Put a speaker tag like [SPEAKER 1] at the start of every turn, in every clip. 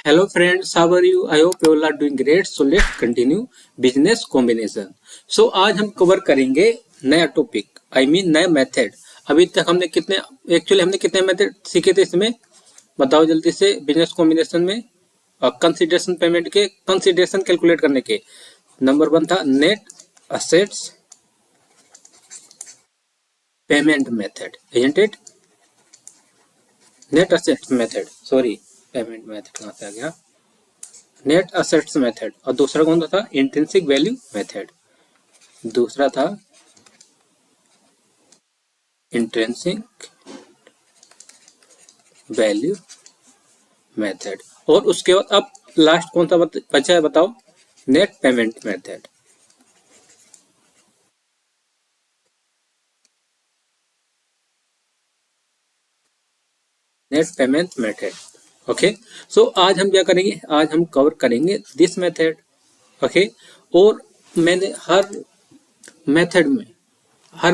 [SPEAKER 1] Hello friends, how are you? I hope you all are doing great. So let's continue business combination. So आज हम cover करेंगे नया topic, नया method. अभी तक हमने कितने मेथड सीखे थे इसमें? बताओ जल्दी से. बिजनेस कॉम्बिनेशन में कंसिडरेशन पेमेंट के कंसिडरेशन कैलकुलेट करने के. नंबर 1 था net assets payment method, isn't it? Net assets method, sorry, payment method कहाँ से आ गया? Net assets method. और दूसरा कौन सा था? Intrinsic value method. दूसरा था इंट्रिंसिक वैल्यू मेथड. और उसके बाद अब लास्ट कौन सा बचा है बताओ? Net payment method. Net payment method. Okay. So आज हम क्या करेंगे? आज हम कवर करेंगे दिस मेथड. ओके. और मैंने हर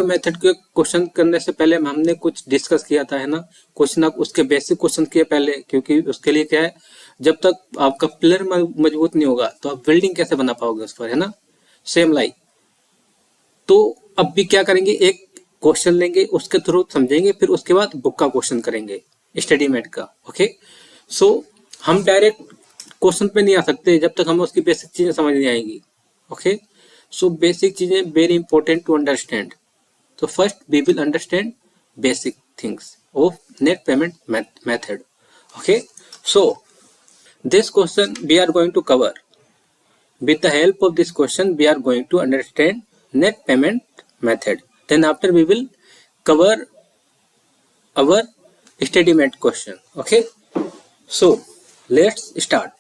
[SPEAKER 1] मेथड के क्वेश्चन करने से पहले हमने कुछ डिस्कस किया था, है ना? क्वेश्चन आप उसके बेसिक क्वेश्चन किए पहले, क्योंकि उसके लिए क्या है, जब तक आपका पिलर मजबूत नहीं होगा तो आप बिल्डिंग कैसे बना पाओगे उस पर, है ना? Same like. तो अब भी क्या करेंगे, एक क्वेश्चन लेंगे, उसके थ्रू समझेंगे, फिर उसके बाद बुक का क्वेश्चन करेंगे, स्टडी मेट का. ओके. सो हम डायरेक्ट क्वेश्चन पे नहीं आ सकते जब तक हमें उसकी बेसिक चीजें समझ नहीं आएंगी. ओके. सो बेसिक चीजें very important to understand. So first we will understand basic things of net payment method. Okay. So this question we are going to cover. With the help of this question we are going to understand net payment method. Then after we will cover our statement question. Okay. So let's start.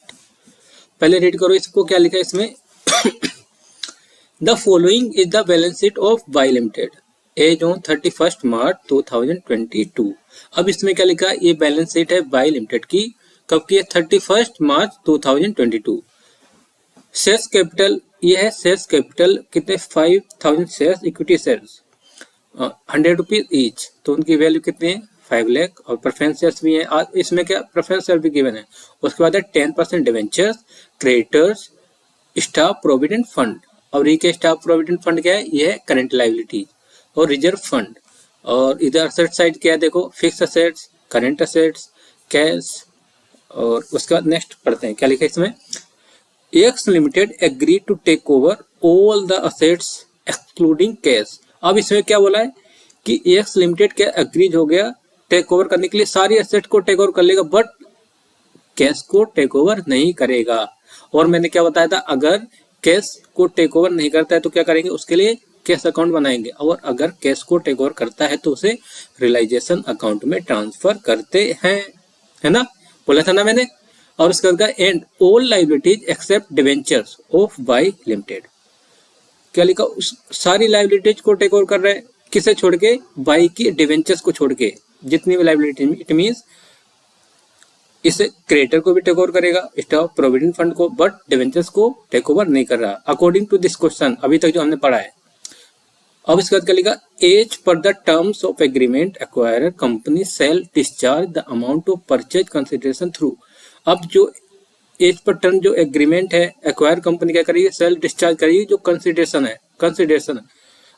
[SPEAKER 1] पहले read करो इसको, क्या लिखा है इसमें? The following is the balance sheet of Y Limited as on 31 March 2022. अब इसमें क्या लिखा है? ये बैलेंस शीट है वाई लिमिटेड की. कब की है? 31 मार्च 2022. शेयर्स कैपिटल ये है. शेयर्स कैपिटल कितने? 5000 shares. Equity shares 100 rupees each, तो उनकी वैल्यू कितनी है? 5 लाख. और प्रेफरेंस शेयर्स भी है. इसमें क्या प्रेफरेंस शेयर भी गिवन है. उसके बाद है 10% debentures, creditors, staff provident fund. और ये स्टाफ प्रोविडेंट फंड क्या है? ये है करंट लायबिलिटी और रिजर्व फंड. और इधर असेट साइड क्या है? देखो, fix assets, current assets, cash. और उसके बाद नेक्स्ट पढ़ते हैं क्या लिखा है इसमें. X limited agree to take over all the assets excluding cash. अब इसमें क्या बोला है कि एक्स लिमिटेड क्या एग्रीज हो गया टेक ओवर करने के लिए, सारी असेट को टेक ओवर कर लेगा, बट कैश को टेक ओवर नहीं करेगा. और मैंने क्या बताया था, अगर कैश को टेक ओवर नहीं करता है तो क्या करेंगे? उसके लिए कैश अकाउंट बनाएंगे. और अगर कैश को टेक ओवर करता है तो उसे रियलाइजेशन अकाउंट में ट्रांसफर करते हैं, है ना? बोला था ना मैंने. और उसके बाद and all liabilities except debentures of Y limited. क्या लिखा? सारी लाइबिलिटीज को टेक ओवर कर रहे हैं. किसे छोड़ के? वाई की डिवेंचर्स को छोड़ के, जितनी भी लाइबिलिटी. इट मीन्स इसे क्रेडिटर को भी टेक ओवर करेगा, स्टाफ प्रोविडेंट फंड को, बट डिवेंचर्स को टेक ओवर नहीं कर रहा, अकॉर्डिंग टू दिस क्वेश्चन, अभी तक जो हमने पढ़ा है. अब इसके बाद क्या लिखा? As per the terms of agreement acquirer company shall discharge the amount of purchase consideration through. अब जो एज पर टर्म जो एग्रीमेंट है, एक्वायर कंपनी क्या करेगी? सेल डिस्चार्ज करेगी. जो कंसिडरेशन है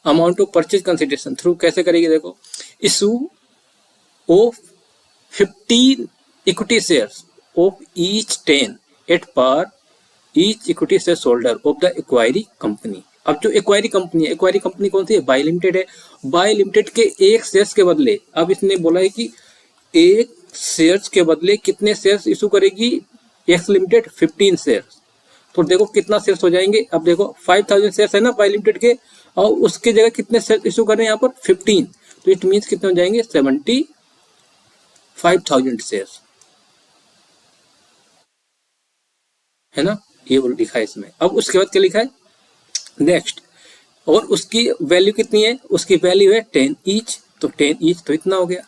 [SPEAKER 1] amount of purchase consideration through कैसे करेगी? देखो, issue of 15 equity shares of each 10 at par each equity share holder of the acquiree company. अब जो एक्वायरी कंपनी है, एक्वायरी कंपनी कौन सी है? वाई लिमिटेड है. वाई लिमिटेड के एक शेयर्स के बदले, अब इसने बोला है कि एक शेयर्स के बदले कितने शेयर्स इशू करेगी एक्स लिमिटेड? 15 शेयर्स. तो देखो कितना शेयर्स हो जाएंगे. अब देखो 5000 शेयर्स है ना वाई लिमिटेड के, और उसके जगह कितने शेयर्स इशू कर रहे हैं यहाँ पर? 15. तो इट मीन्स कितने हो जाएंगे? 75,000 शेयर्स, है ना? ये लिखा है इसमें. अब उसके बाद क्या लिखा है नेक्स्ट? और उसकी वैल्यू कितनी है? उसकी वैल्यू है 10 ईच. तो 10 ईच तो इतना हो गया.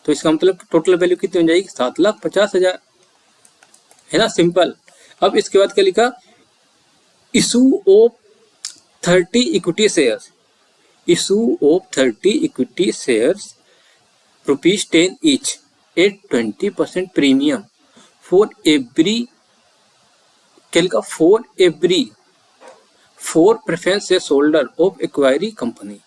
[SPEAKER 1] तो इसका मतलब टोटल वैल्यू कितनी हो जाएगी? 7,50,000, है ना? सिंपल. अब इसके बाद क्या लिखा? Issue of 30 equity shares. Issue of 30 equity shares rupees 10 each eight 20% premium for every क्या लिखा, four preference share holder of acquiree company.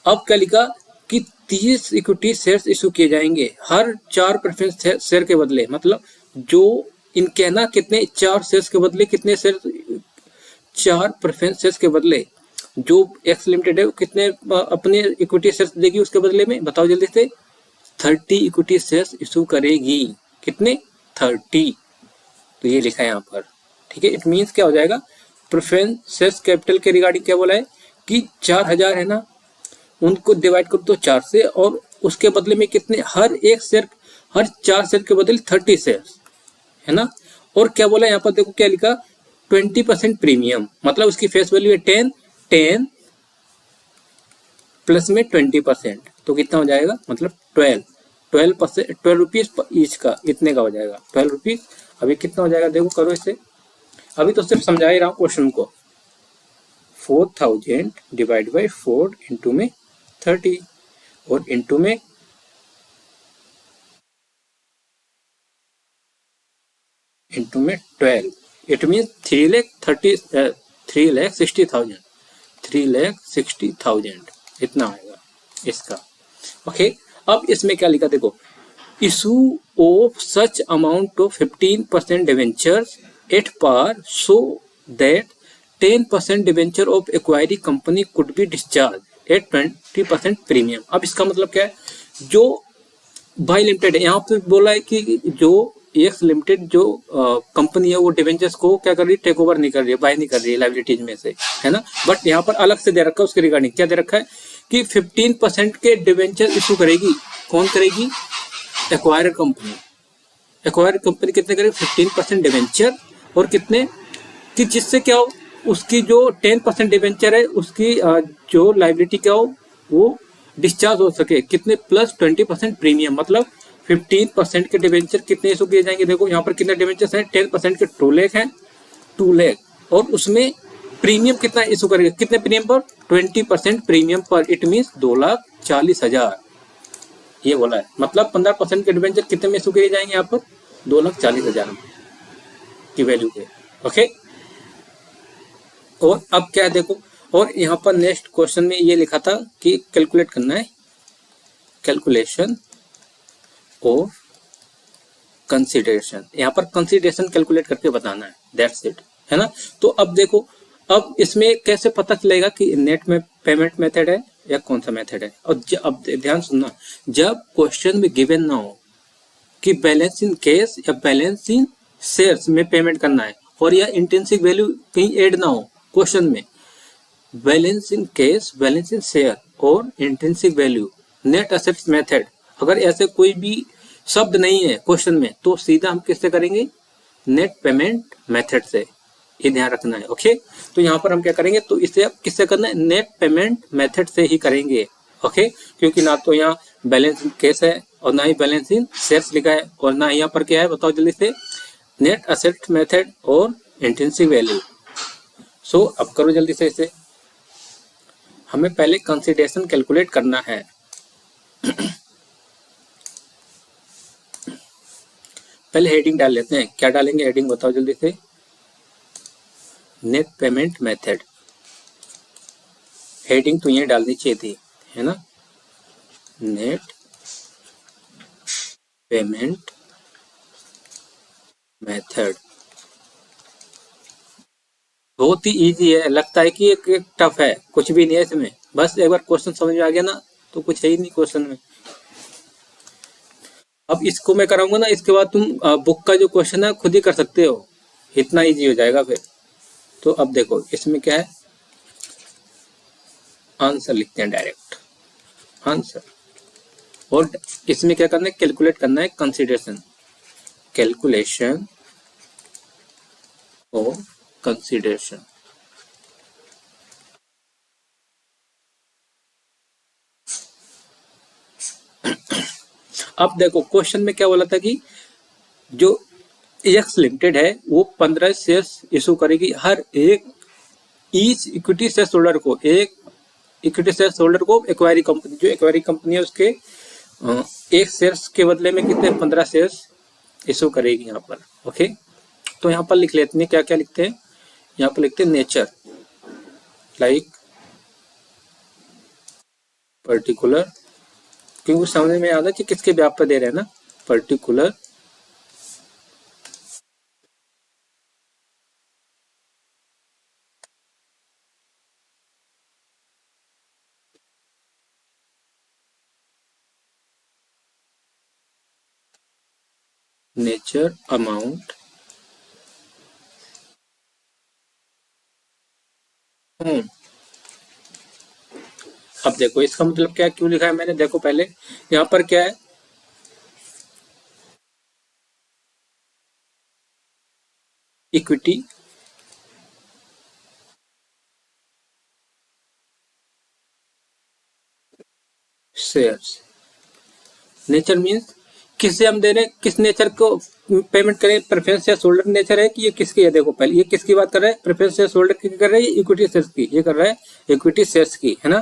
[SPEAKER 1] अब क्या लिखा कि 30 इक्विटी शेयर्स इशू किए जाएंगे हर 4 प्रेफरेंस शेयर के बदले, मतलब जो इनके ना कितने 4 शेयर्स के बदले कितने शेयर, 4 प्रेफरेंस शेयर्स के बदले जो एक्स लिमिटेड है कितने अपने इक्विटी शेयर्स देगी उसके बदले में, बताओ जल्दी से। 30 इक्विटी शेयर्स इशू करेगी, कितने 30, तो ये लिखा है यहाँ पर, ठीक है। इट मींस क्या हो जाएगा, प्रेफरेंस शेयर्स कैपिटल के रिगार्डिंग क्या बोला है कि 4000 है ना, उनको डिवाइड करो तो 4 से, और उसके बदले में कितने, हर 4 शेयर के बदले 30 शेयर है ना। और क्या बोला यहाँ पर, देखो क्या लिखा, 20% प्रीमियम, मतलब उसकी फेस वैल्यू है 10 प्लस में 20%, तो कितना हो जाएगा, मतलब 12 रुपीज ईच का, इतने का हो जाएगा 12 रुपीज। अभी कितना हो जाएगा, देखो करो इसे, अभी तो सिर्फ समझा ही रहा हूँ क्वेश्चन को। 4000 डिवाइड बाई 4 इंटू में 30 और इंटू में 12, इट मीन 3,60,000 इतना आएगा इसका। ओके, अब इसमें क्या लिखा देखो, issue of such amount of 15% debentures at par so that 10% debenture of acquiree company could be discharge at 20% premium. अब इसका मतलब क्या है, जो बाय लिमिटेड है, यहाँ पे बोला है कि जो एक्स लिमिटेड जो कंपनी है वो डिवेंचर्स को क्या कर रही है, टेक ओवर नहीं कर रही है, बाय नहीं कर रही है लाइबिलिटीज में से, है ना। बट यहाँ पर अलग से दे रखा है उसके रिगार्डिंग, क्या दे रखा है कि 15% के डिवेंचर इशू करेगी, कौन करेगी, एक्वायर कंपनी। एक्वायर कंपनी कितने करेगी, 15% डिवेंचर, और कितने कि जिससे क्या हो, उसकी जो 10% डिवेंचर है उसकी जो लाइबिलिटी क्या हो वो डिस्चार्ज हो सके, कितने, प्लस 20% प्रीमियम, मतलब 15% के डिवेंचर कितने इशू किए जाएंगे, देखो यहाँ पर कितने डिवेंचर्स हैं, 10% के 2 लाख हैं, 2 लाख, और उसमें प्रीमियम कितना इशू करेगा, कितने प्रीमियम पर, 20% प्रीमियम पर, इट मीन 2,40,000 ये बोला है। मतलब 15% के डिवेंचर कितने में इशू किए जाएंगे, यहाँ पर 2,40,000 की वैल्यू के। ओके, और अब क्या है देखो, और यहाँ पर नेक्स्ट क्वेश्चन में ये लिखा था कि कैलकुलेट करना है, कैलकुलेशन ऑफ कंसीडरेशन, यहाँ पर कंसीडरेशन कैलकुलेट करके बताना है, दैट्स इट, है ना। तो अब देखो, अब इसमें कैसे पता चलेगा कि नेट में पेमेंट मेथड है या कौन सा मेथड है। और अब ध्यान सुनना, जब क्वेश्चन में गिवन ना हो कि बैलेंस इन कैश या बैलेंस इन शेयर्स में पेमेंट करना है, और या इंट्रिंसिक वैल्यू कहीं ऐड ना हो क्वेश्चन में, balance in cash, balance in share और intrinsic value, net assets method, अगर ऐसे कोई भी शब्द नहीं है क्वेश्चन में, तो सीधा हम किससे करेंगे, नेट पेमेंट मेथड से, ये ध्यान रखना है। ओके, तो यहाँ पर हम क्या करेंगे, तो इसे किससे करना है, नेट पेमेंट मेथड से ही करेंगे। ओके, क्योंकि ना तो यहाँ बैलेंस इन कैश है और ना ही बैलेंस इन शेयर्स लिखा है, और ना यहाँ पर क्या है, बताओ जल्दी से, नेट एसेट मेथड और इंट्रिंसिक वैल्यू। सो अब करो जल्दी से इसे, हमें पहले कंसीडरेशन कैलकुलेट करना है। पहले हेडिंग डाल लेते हैं, क्या डालेंगे हेडिंग, बताओ जल्दी से, नेट पेमेंट मेथड। हेडिंग तो ये डालनी चाहिए थी, है ना, नेट पेमेंट मेथड। बहुत ही इजी है, लगता है कि एक टफ है, कुछ भी नहीं है इसमें, बस एक बार क्वेश्चन समझ में आ गया ना तो कुछ है ही नहीं क्वेश्चन में। अब इसको मैं कराऊंगा ना, इसके बाद तुम बुक का जो क्वेश्चन है खुद ही कर सकते हो, इतना इजी हो जाएगा फिर। तो अब देखो इसमें क्या है, आंसर लिखते हैं डायरेक्ट आंसर, और इसमें क्या करना है, कैलकुलेट करना है कंसीडरेशन, कैलकुलेशन और कंसीडरेशन। अब देखो क्वेश्चन में क्या बोला था कि जो एक्स लिमिटेड है वो 15 शेयर्स इशू करेगी हर एक ईच इक्विटी शेयर होल्डर को, एक इक्विटी शेयर होल्डर को एक्वायरी कंपनी, जो एक्वायरी कंपनी है उसके एक शेयर्स के बदले में कितने 15 शेयर्स इशू करेगी यहाँ पर। ओके, तो यहाँ पर लिख लेते हैं, क्या क्या लिखते हैं, यहाँ पर लिखते हैं नेचर, लाइक पर्टिकुलर, क्योंकि समझ में आता है कि किसके व्याप पर दे रहे हैं ना, पर्टिकुलर नेचर अमाउंट अब देखो इसका मतलब क्या, क्यों लिखा है मैंने, देखो पहले यहाँ पर क्या है, इक्विटी शेयर्स, नेचर मीन्स किससे हम दे रहे हैं, किस नेचर को पेमेंट करें, प्रेफरेंस शेयर होल्डर नेचर है कि ये किसकी है, देखो पहले ये किसकी बात कर रहा है, प्रेफरेंस शेयर होल्डर की कर रहा है, इक्विटी शेयर्स की, ये कर रहा है इक्विटी शेयर्स की, है ना।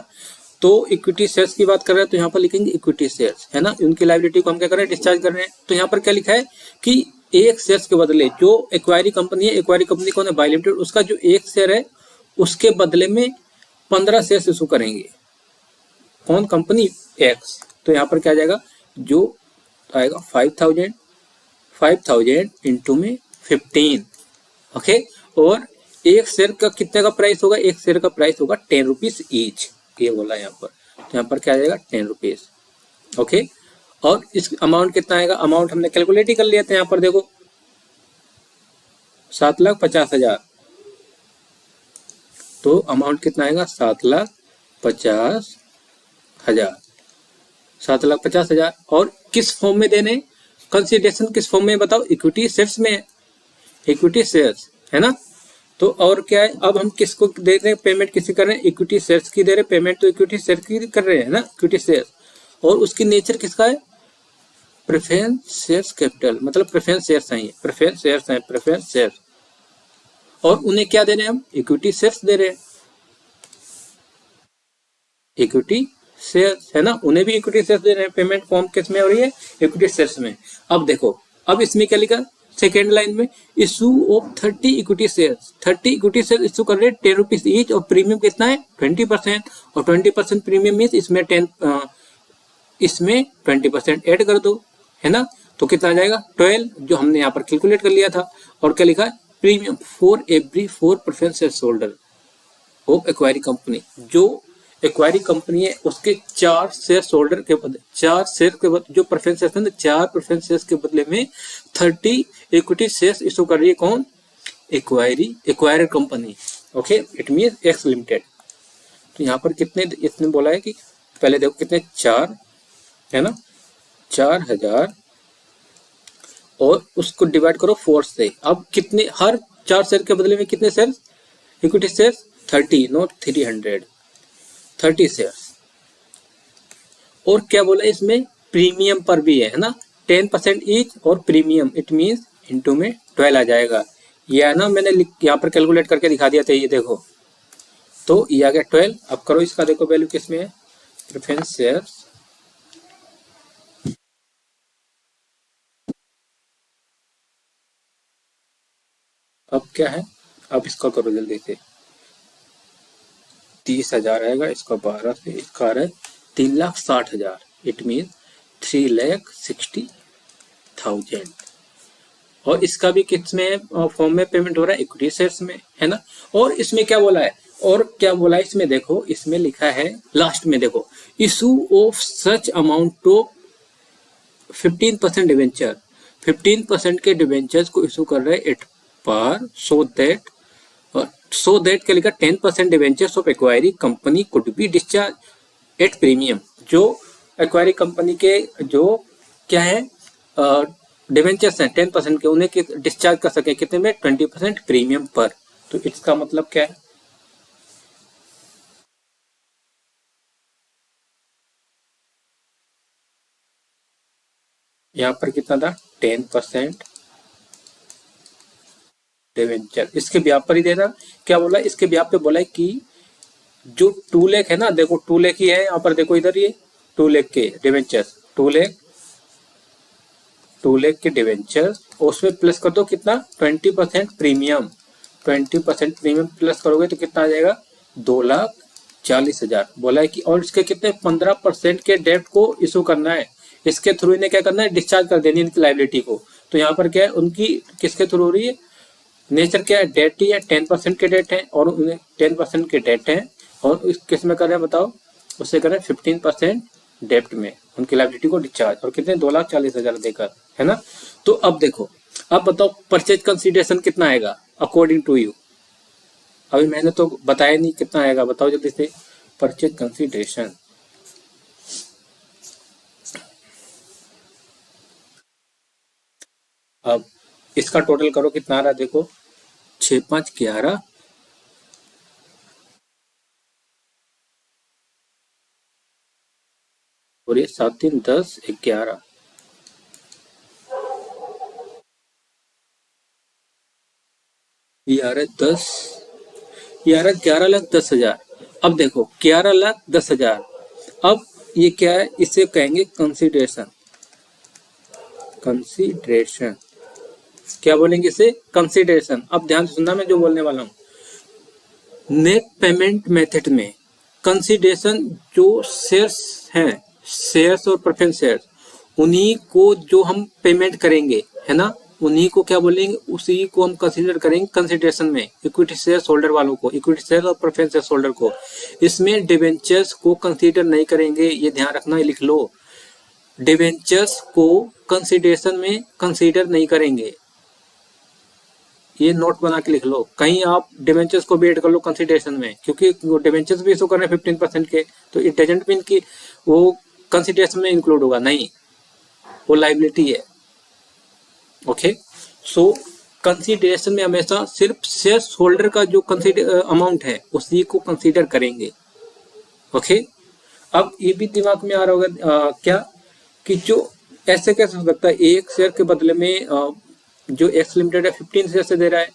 [SPEAKER 1] तो इक्विटी शेयर्स की बात कर रहे हैं तो यहाँ पर लिखेंगे इक्विटी शेयर्स, है ना, उनकी लायबिलिटी को हम क्या कर रहे हैं, डिस्चार्ज कर रहे हैं। तो यहाँ पर क्या लिखा है कि एक शेयर्स के बदले, जो एक्वायरी कंपनी है, एक्वायरी कंपनी कौन है, बाय लिमिटेड, उसका जो एक शेयर है उसके बदले में 15 शेयर इशू करेंगे, कौन, कंपनी एक्स। तो यहाँ पर क्या आ जाएगा, जो आएगा 5000 इंटू में 15, ओके। और एक शेयर का कितने का प्राइस होगा, एक शेयर का प्राइस होगा 10 रुपीज ईच, ये बोला यहाँ पर। तो यहाँ पर क्या आ जाएगा 10 रुपीज, ओके। और इस अमाउंट कितना आएगा, अमाउंट हमने कैलकुलेट ही कर लिया था, यहाँ पर देखो 7,50,000, तो अमाउंट कितना आएगा 7,50,000, 7,50,000। और किस फॉर्म में देने, कंसिडरेशन किस फॉर्म में बताओ, इक्विटी शेयर्स में, इक्विटी शेयर्स, है ना। तो और क्या है, अब हम किसको दे रहे हैं पेमेंट, किसी कर रहे हैं, इक्विटी शेयर्स की दे रहे हैं पेमेंट, तो इक्विटी शेयर की कर रहे हैं ना, इक्विटी शेयर्स। और उसकी नेचर किसका है, प्रेफरेंस शेयर्स कैपिटल, मतलब प्रेफरेंस शेयर्स हैं, प्रेफरेंस शेयर्स हैं, प्रेफरेंस शेयर्स। और उन्हें क्या दे रहे हैं हम, इक्विटी शेयर्स दे रहे हैं, इक्विटी शेयर्स, है ना, उन्हें भी इक्विटी शेयर्स दे रहे हैं, पेमेंट फॉर्म किस में हो रही है, इक्विटी शेयर्स में। अब देखो, अब इसमें क्या लिखा, सेकेंड लाइन में, issue of 30 equity shares, 30 equity share issue कर रहे हैं 10 रुपीज ईच, और प्रीमियम कितना है 20%, और 20% प्रीमियम मीन इसमें 20% ऐड कर दो, है ना। तो कितना आ जाएगा 12, जो हमने यहाँ पर कैलकुलेट कर लिया था। और क्या लिखा है, premium for every 4 preference share holder of acquiree company, जो एक्वायरी कंपनी है उसके 4 शेयर होल्डर के बदले, 4 शेयर के बदले, जो प्रेफरेंस शेयर है 4 प्रेफरेंस शेयर के बदले में 30 इक्विटी शेयर्स इशू कर रही है, कौन, acquirer company, okay, it mean x limited. तो यहाँ पर कितने, इसने बोला है कि पहले देखो कितने, 4, है ना, 4,000, और उसको डिवाइड करो 4 से। अब कितने, हर 4 शेयर के बदले में कितने share equity share, 30, not 300, 30 shares. और क्या बोला इसमें, प्रीमियम पर भी है ना, 10% ईच, और प्रीमियम इट मींस इनटू में 12 आ जाएगा, ये है ना, मैंने यहाँ पर कैलकुलेट करके दिखा दिया था, ये देखो, तो ये आ गया 12। अब करो इसका, देखो वैल्यू किसमें है, प्रेफरेंस शेयर्स, अब क्या है, अब इसका करो जल्दी से, 30,000 आएगा, इसका 12 से, इसका आ रहा है 3,60,000, इट मीन 3,60,000। और इसका भी किस में फॉर्म में पेमेंट हो रहा है, इक्विटी शेयर्स में, है ना। और इसमें क्या बोला है, और क्या बोला है इसमें, देखो इसमें लिखा है लास्ट में, देखो issue of such amount to 15% debenture, 15% के डिवेंचर्स को इशू कर रहे हैं एट पार, सो दैट क्या लिखा, 10% debentures of acquiree company could be discharge at premium, जो एक्वायरी कंपनी के जो क्या है डिवेंचर्स हैं 10% के, उन्हें डिस्चार्ज कर सके कितने में, 20% प्रीमियम पर। तो इसका मतलब क्या है, यहाँ पर कितना था 10% डिवेंचर, इसके ब्याज पर ही देना, क्या बोला इसके ब्याज पे बोला है कि जो 2 लाख है ना, देखो 2 लाख ही है यहाँ पर, देखो इधर ये 2 लाख के डिवेंचर्स, 2 लाख के डिवेंचर्स, उसमें प्लस कर दो कितना 20% प्रीमियम, 20% प्रीमियम प्लस करोगे तो कितना आ जाएगा 2,40,000 बोला है कि, और इसके कितने 15% के डेब्ट को इशू करना है, इसके थ्रू इन्हें क्या करना है डिस्चार्ज कर देनी इनकी लाइबिलिटी को। तो यहाँ पर क्या है उनकी किसके थ्रू हो रही है, नेचर क्या है डेट ही है, 10% के डेट है और 10% के डेट है, और किस में कर रहे हैं बताओ, उससे कर रहे हैं 15% डेप्ट में उनकी लाइबिलिटी को डिस्चार्ज, और कितने 2,40,000 देकर, है ना। तो अब देखो, अब बताओ परचेज कंसीडरेशन कितना आएगा अकॉर्डिंग टू यू, अभी मैंने तो बताया नहीं कितना आएगा, बताओ जल्दी से परचेज कंसीडरेशन। अब इसका टोटल करो कितना आ रहा है देखो, 6, 5, 11 और ये 7, 3, 10, 11, ये आ रहा है 10, ये आ रहा है 11,10,000। अब देखो 11,10,000, अब ये क्या है, इसे कहेंगे कंसीडरेशन, कंसीडरेशन क्या बोलेंगे इसे, कंसीडरेशन। अब ध्यान से सुनना मैं जो बोलने वाला हूँ, नेट पेमेंट मेथड में कंसीडरेशन जो शेयर्स हैं, शेयर्स और प्रेफरेंस शेयर्स, उन्हीं को जो हम पेमेंट करेंगे, है ना, उन्हीं को क्या बोलेंगे, उसी को हम कंसीडर करेंगे कंसीडरेशन में, इक्विटी शेयर्स होल्डर वालों को, इक्विटी शेयर और प्रेफरेंस शेयर्स होल्डर को। इसमें डिवेंचर्स को कंसीडर नहीं करेंगे, ये ध्यान रखना, लिख लो, डिवेंचर्स को कंसीडरेशन में कंसीडर नहीं करेंगे, ये नोट बना के लिख लो, कहीं आप डिवेंचर्स को भी ऐड कर लो कंसीडरेशन में, क्योंकि वो डिवेंचर्स भी इशू कर रहे हैं 15% के, तो इट डजंट मीन कि वो कंसीडरेशन में इंक्लूड होगा, नहीं, वो लाइबिलिटी है। ओके, सो कंसीडरेशन में हमेशा सिर्फ शेयर्स होल्डर का जो कंसीडर अमाउंट है उसी को कंसीडर करेंगे। ओके, अब ये भी दिमाग में आ रहा होगा क्या कि जो ऐसे कैसे हो सकता है, एक शेयर के बदले में जो एक्स लिमिटेड है 15 शेयर से दे रहा है,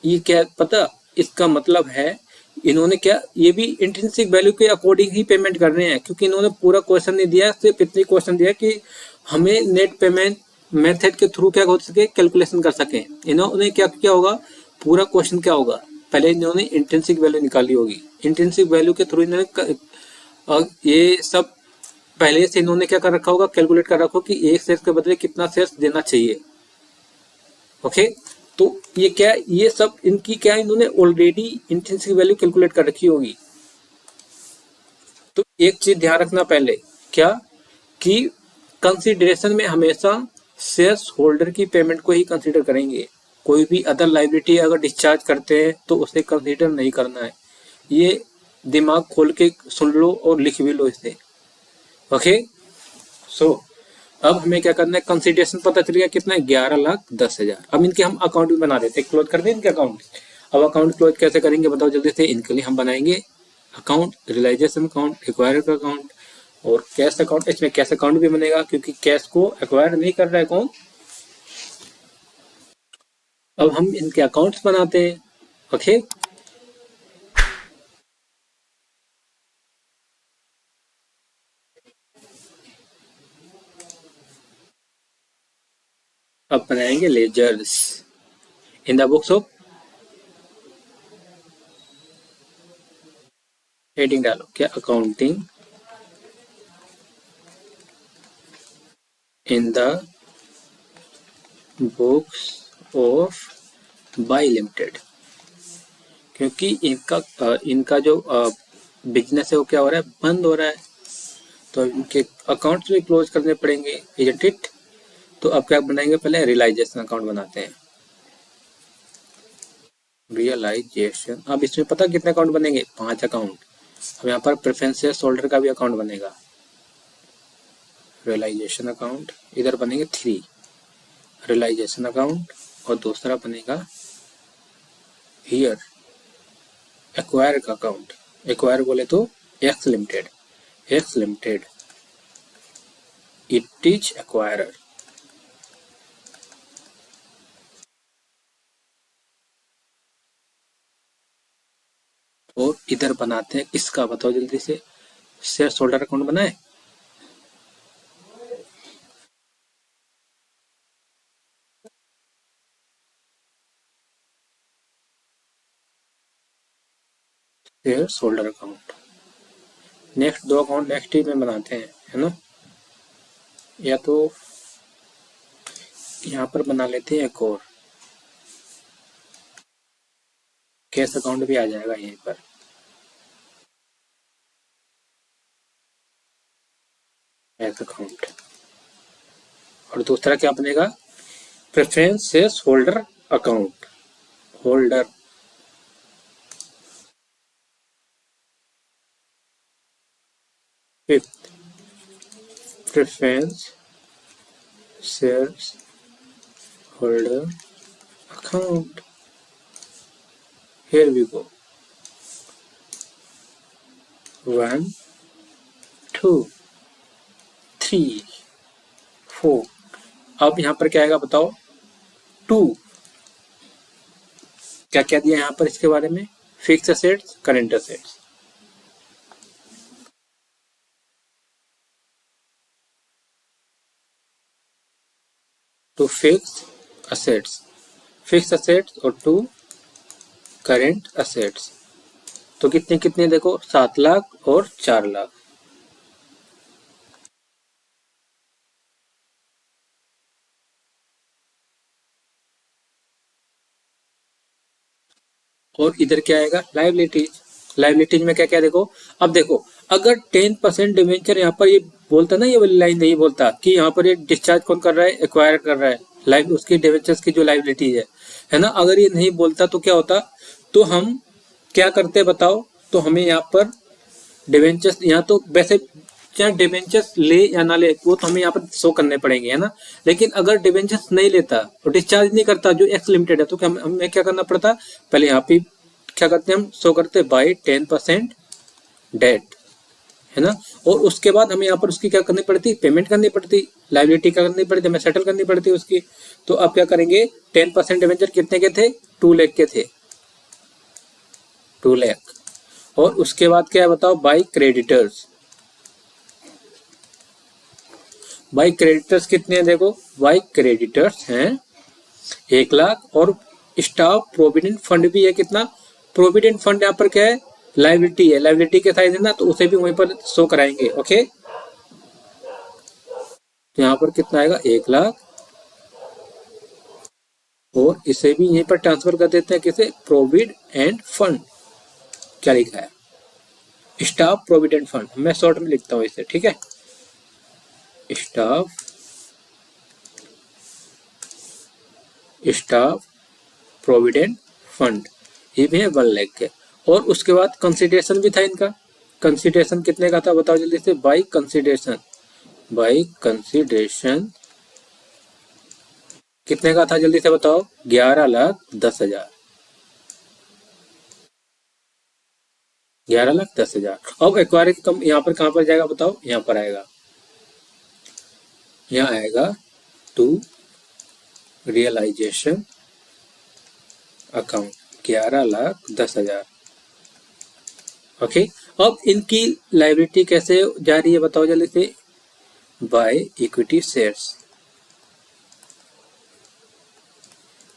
[SPEAKER 1] ये क्या पता, इसका मतलब है इन्होंने क्या, ये भी इंट्रिंसिक वैल्यू के अकॉर्डिंग ही पेमेंट कर रहे हैं, क्योंकि इन्होंने पूरा क्वेश्चन नहीं दिया, सिर्फ इतनी क्वेश्चन दिया कि हमें नेट पेमेंट मेथड के थ्रू क्या हो सके, कैलकुलेशन कर सके। इन्होंने क्या क्या होगा, पूरा क्वेश्चन क्या होगा, पहले इन्होंने इंट्रिंसिक वैल्यू निकाली होगी, इंट्रिंसिक वैल्यू के थ्रू इन्होंने ये सब पहले से इन्होंने क्या कर रखा होगा, कैलकुलेट कर रखा होगा कि एक शेयर के बदले कितना शेयर देना चाहिए। ओके, तो ये क्या, ये सब इनकी क्या, इन्होंने ऑलरेडी इंट्रिंसिक वैल्यू कैलकुलेट कर रखी होगी। तो एक चीज ध्यान रखना पहले, क्या कि कंसीडरेशन में हमेशा शेयर्स होल्डर की पेमेंट को ही कंसीडर करेंगे, कोई भी अदर लाइबिलिटी अगर डिस्चार्ज करते हैं तो उसे कंसीडर नहीं करना है, ये दिमाग खोल के सुन लो और लिख भी लो इसे। ओके, सो अब हमें क्या करना है, कंसीडरेशन पता चल गया कितना है 11,10,000। अब इनके हम अकाउंट भी बना देते हैं, क्लोज कर दें इनके अकाउंट। अब अकाउंट क्लोज कैसे करेंगे बताओ जल्दी से, इनके लिए हम बनाएंगे अकाउंट, रियलाइजेशन अकाउंट, एक्वायर का अकाउंट और कैश अकाउंट। इसमें कैश अकाउंट भी बनेगा क्योंकि कैश को एक्वायर नहीं कर रहा है कौन। अब हम इनके अकाउंट्स बनाते हैं। ओके, अब बनाएंगे ledgers in the books of, heading डालो क्या, accounting in the books of Y limited, क्योंकि इनका जो बिजनेस है वो क्या हो रहा है, बंद हो रहा है, तो इनके अकाउंट्स भी क्लोज करने पड़ेंगे, इजंट इट। तो अब क्या बनाएंगे, पहले रियलाइजेशन अकाउंट बनाते हैं, रियलाइजेशन। अब इसमें पता कितने अकाउंट बनेंगे, 5 अकाउंट। अब यहाँ पर प्रेफरेंस होल्डर का भी अकाउंट बनेगा, रियलाइजेशन अकाउंट, इधर बनेंगे 3 रियलाइजेशन अकाउंट, और दूसरा बनेगा हियर एक्वायर का अकाउंट। एक्वायर बोले तो x limited, X limited it is acquirer. और इधर बनाते हैं इसका, बताओ जल्दी से, शेयर होल्डर अकाउंट बनाए, शेयर्स होल्डर अकाउंट। नेक्स्ट दो अकाउंट नेक्स्ट ही में बनाते हैं, है ना, या तो यहाँ पर बना लेते हैं एक और, कैश अकाउंट भी आ जाएगा यहीं पर। कैश अकाउंट और दूसरा क्या बनेगा, preference shares holder account, holder. Fifth, preference shares holder account. Here we go. 1 2 3 4। अब यहाँ पर क्या आएगा बताओ, 2। क्या क्या दिया यहाँ पर इसके बारे में, फिक्स असेट्स, करंट असेट्स। तो फिक्स असेट्स और 2 करेंट असेट्स। तो कितने कितने देखो, 7 लाख और 4 लाख। और इधर क्या आएगा, लाइबिलिटीज। लाइबिलिटीज में क्या क्या देखो, अब देखो अगर 10% डिवेंचर यहाँ पर ये बोलता ना, ये वाली लाइन नहीं बोलता कि यहाँ पर ये डिस्चार्ज कौन कर रहा है, एक्वायर कर रहा है, लाइव उसकी डिवेंचर्स की जो लाइबिलिटी है ना, अगर ये नहीं बोलता तो क्या होता, तो हम क्या करते बताओ, तो हमें यहाँ पर डिवेंचर्स, यहाँ तो वैसे चाहे डिवेंचर्स ले या ना ले वो तो हमें यहाँ पर शो करने पड़ेंगे, है ना, लेकिन अगर डिवेंचर्स नहीं लेता और डिस्चार्ज नहीं करता जो एक्स लिमिटेड है, तो क्या हमें क्या करना पड़ता, पहले यहाँ पे क्या करते हैं हम, शो करते बाई 10% डेट, है ना, और उसके बाद हमें यहाँ पर उसकी क्या करनी पड़ती, पेमेंट करनी पड़ती, लाइबिलिटी क्या करनी पड़ती, हमें सेटल करनी पड़ती उसकी। तो अब क्या करेंगे, 10% डिवेंचर कितने के थे, 2 लाख के थे, 2 लाख। और उसके बाद क्या है बताओ, बाई क्रेडिटर्स। बाई क्रेडिटर्स कितने हैं देखो, बाई क्रेडिटर्स हैं 1 लाख, और स्टाफ प्रोविडेंट फंड भी है कितना, प्रोविडेंट फंड यहाँ पर क्या है, लाइबिलिटी है, लाइबिलिटी के साइज है ना, तो उसे भी वहीं पर शो कराएंगे। ओके, तो यहाँ पर कितना आएगा, 1 लाख, और इसे भी यहीं पर ट्रांसफर कर देते हैं किसे, प्रोविड एंड फंड। क्या लिखा है, स्टाफ प्रोविडेंट फंड, मैं शॉर्ट में लिखता हूँ इसे, ठीक है, स्टाफ प्रोविडेंट फंड, ये भी है 1 लाख के। और उसके बाद कंसिडरेशन भी था इनका, कंसिडरेशन कितने का था बताओ जल्दी से, बाई कंसिडरेशन कितने का था जल्दी से बताओ, 11,10,000, 11,10,000। अब एक्वायरी कम यहाँ पर कहाँ पर जाएगा बताओ, यहाँ पर आएगा, यहाँ आएगा टू रियलाइजेशन अकाउंट, 11,10,000। ओके, अब इनकी लाइबिलिटी कैसे जा रही है बताओ जल्दी से, बाय इक्विटी शेयर्स,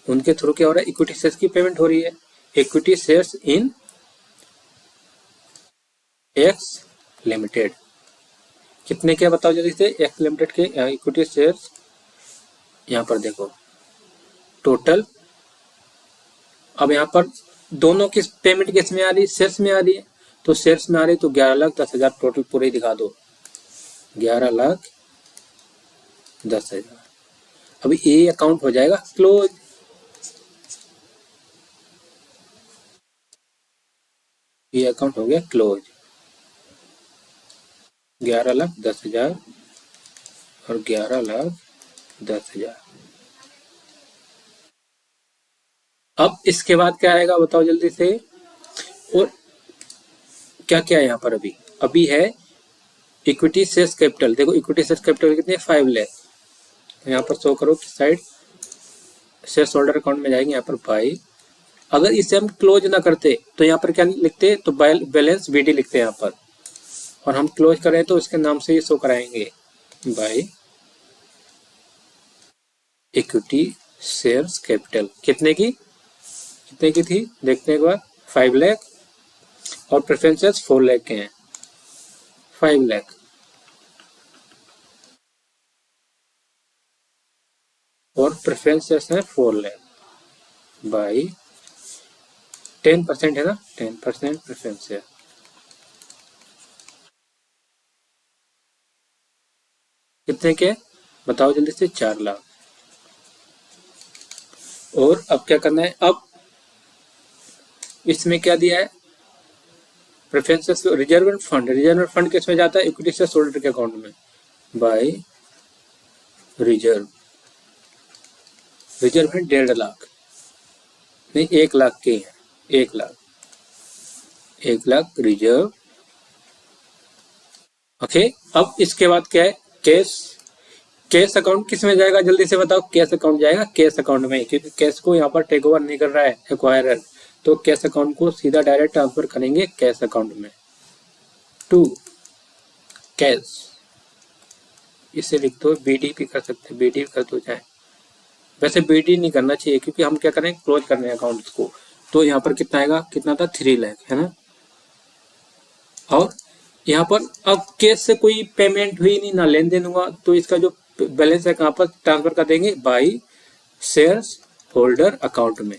[SPEAKER 1] उनके थ्रू क्या हो रहा है, इक्विटी शेयर्स की पेमेंट हो रही है, equity shares in X limited. कितने क्या बताओ जल्दी से, एक्स लिमिटेड के इक्विटी शेयर्स, यहाँ पर देखो टोटल। अब यहाँ पर दोनों की पेमेंट किस में आ रही है, शेयर्स में आ रही है, तो शेयर्स में आ रही है, तो 11,10,000 टोटल पूरे ही दिखा दो, 11,10,000। अभी ये अकाउंट हो जाएगा क्लोज, ये अकाउंट हो गया क्लोज, 11,10,000 और 11,10,000। अब इसके बाद क्या आएगा बताओ जल्दी से, और क्या क्या है यहाँ पर, अभी है इक्विटी शेयर्स कैपिटल। देखो इक्विटी शेयर्स कैपिटल कितने, 5 लाख। यहाँ पर शो करो किस साइड, शेयर्स होल्डर अकाउंट में जाएंगे, यहाँ पर बाई, अगर इसे हम क्लोज ना करते तो यहाँ पर क्या लिखते, तो बैलेंस बीडी लिखते हैं यहाँ पर, और हम क्लोज करें तो इसके नाम से ही शो कराएंगे, बाई इक्विटी शेयर्स कैपिटल। कितने की थी देखते हैं एक बार, 5 लाख, और प्रेफरेंसेस 4 लाख के हैं, 5 लाख। और प्रेफरेंसेस हैं 4 लाख बाई 10% है ना, 10% प्रेफरेंस है। कितने के बताओ जल्दी से, 4 लाख। और अब क्या करना है, अब इसमें क्या दिया है, preferences reserve fund, reserve fund किसमें जाता है, इक्विटी शेयर होल्डर के अकाउंट में, बाय रिजर्व। रिजर्व है 1.5 लाख, नहीं 1 लाख के हैं, 1 लाख, 1 लाख रिजर्व। ओके, अब इसके बाद क्या है, कैश। कैश अकाउंट किस में जाएगा जल्दी से बताओ, कैश अकाउंट जाएगा कैश अकाउंट में, क्योंकि कैश को यहाँ पर टेक ओवर नहीं कर रहा है एक्वायरर, तो कैश अकाउंट को सीधा डायरेक्ट ट्रांसफर करेंगे कैश अकाउंट में, टू कैश। इसे लिख दो, बीडी भी कर सकते हैं, बीडी कर दो चाहे, वैसे बीडी नहीं करना चाहिए क्योंकि हम क्या करें, क्लोज करने हैं अकाउंट को। तो यहाँ पर कितना आएगा, कितना था, 3 लाख है ना। और यहाँ पर अब कैश से कोई पेमेंट हुई नहीं, ना लेन देन हुआ, तो इसका जो बैलेंस है कहाँ पर ट्रांसफर कर देंगे, बाई शेयर्स होल्डर अकाउंट में,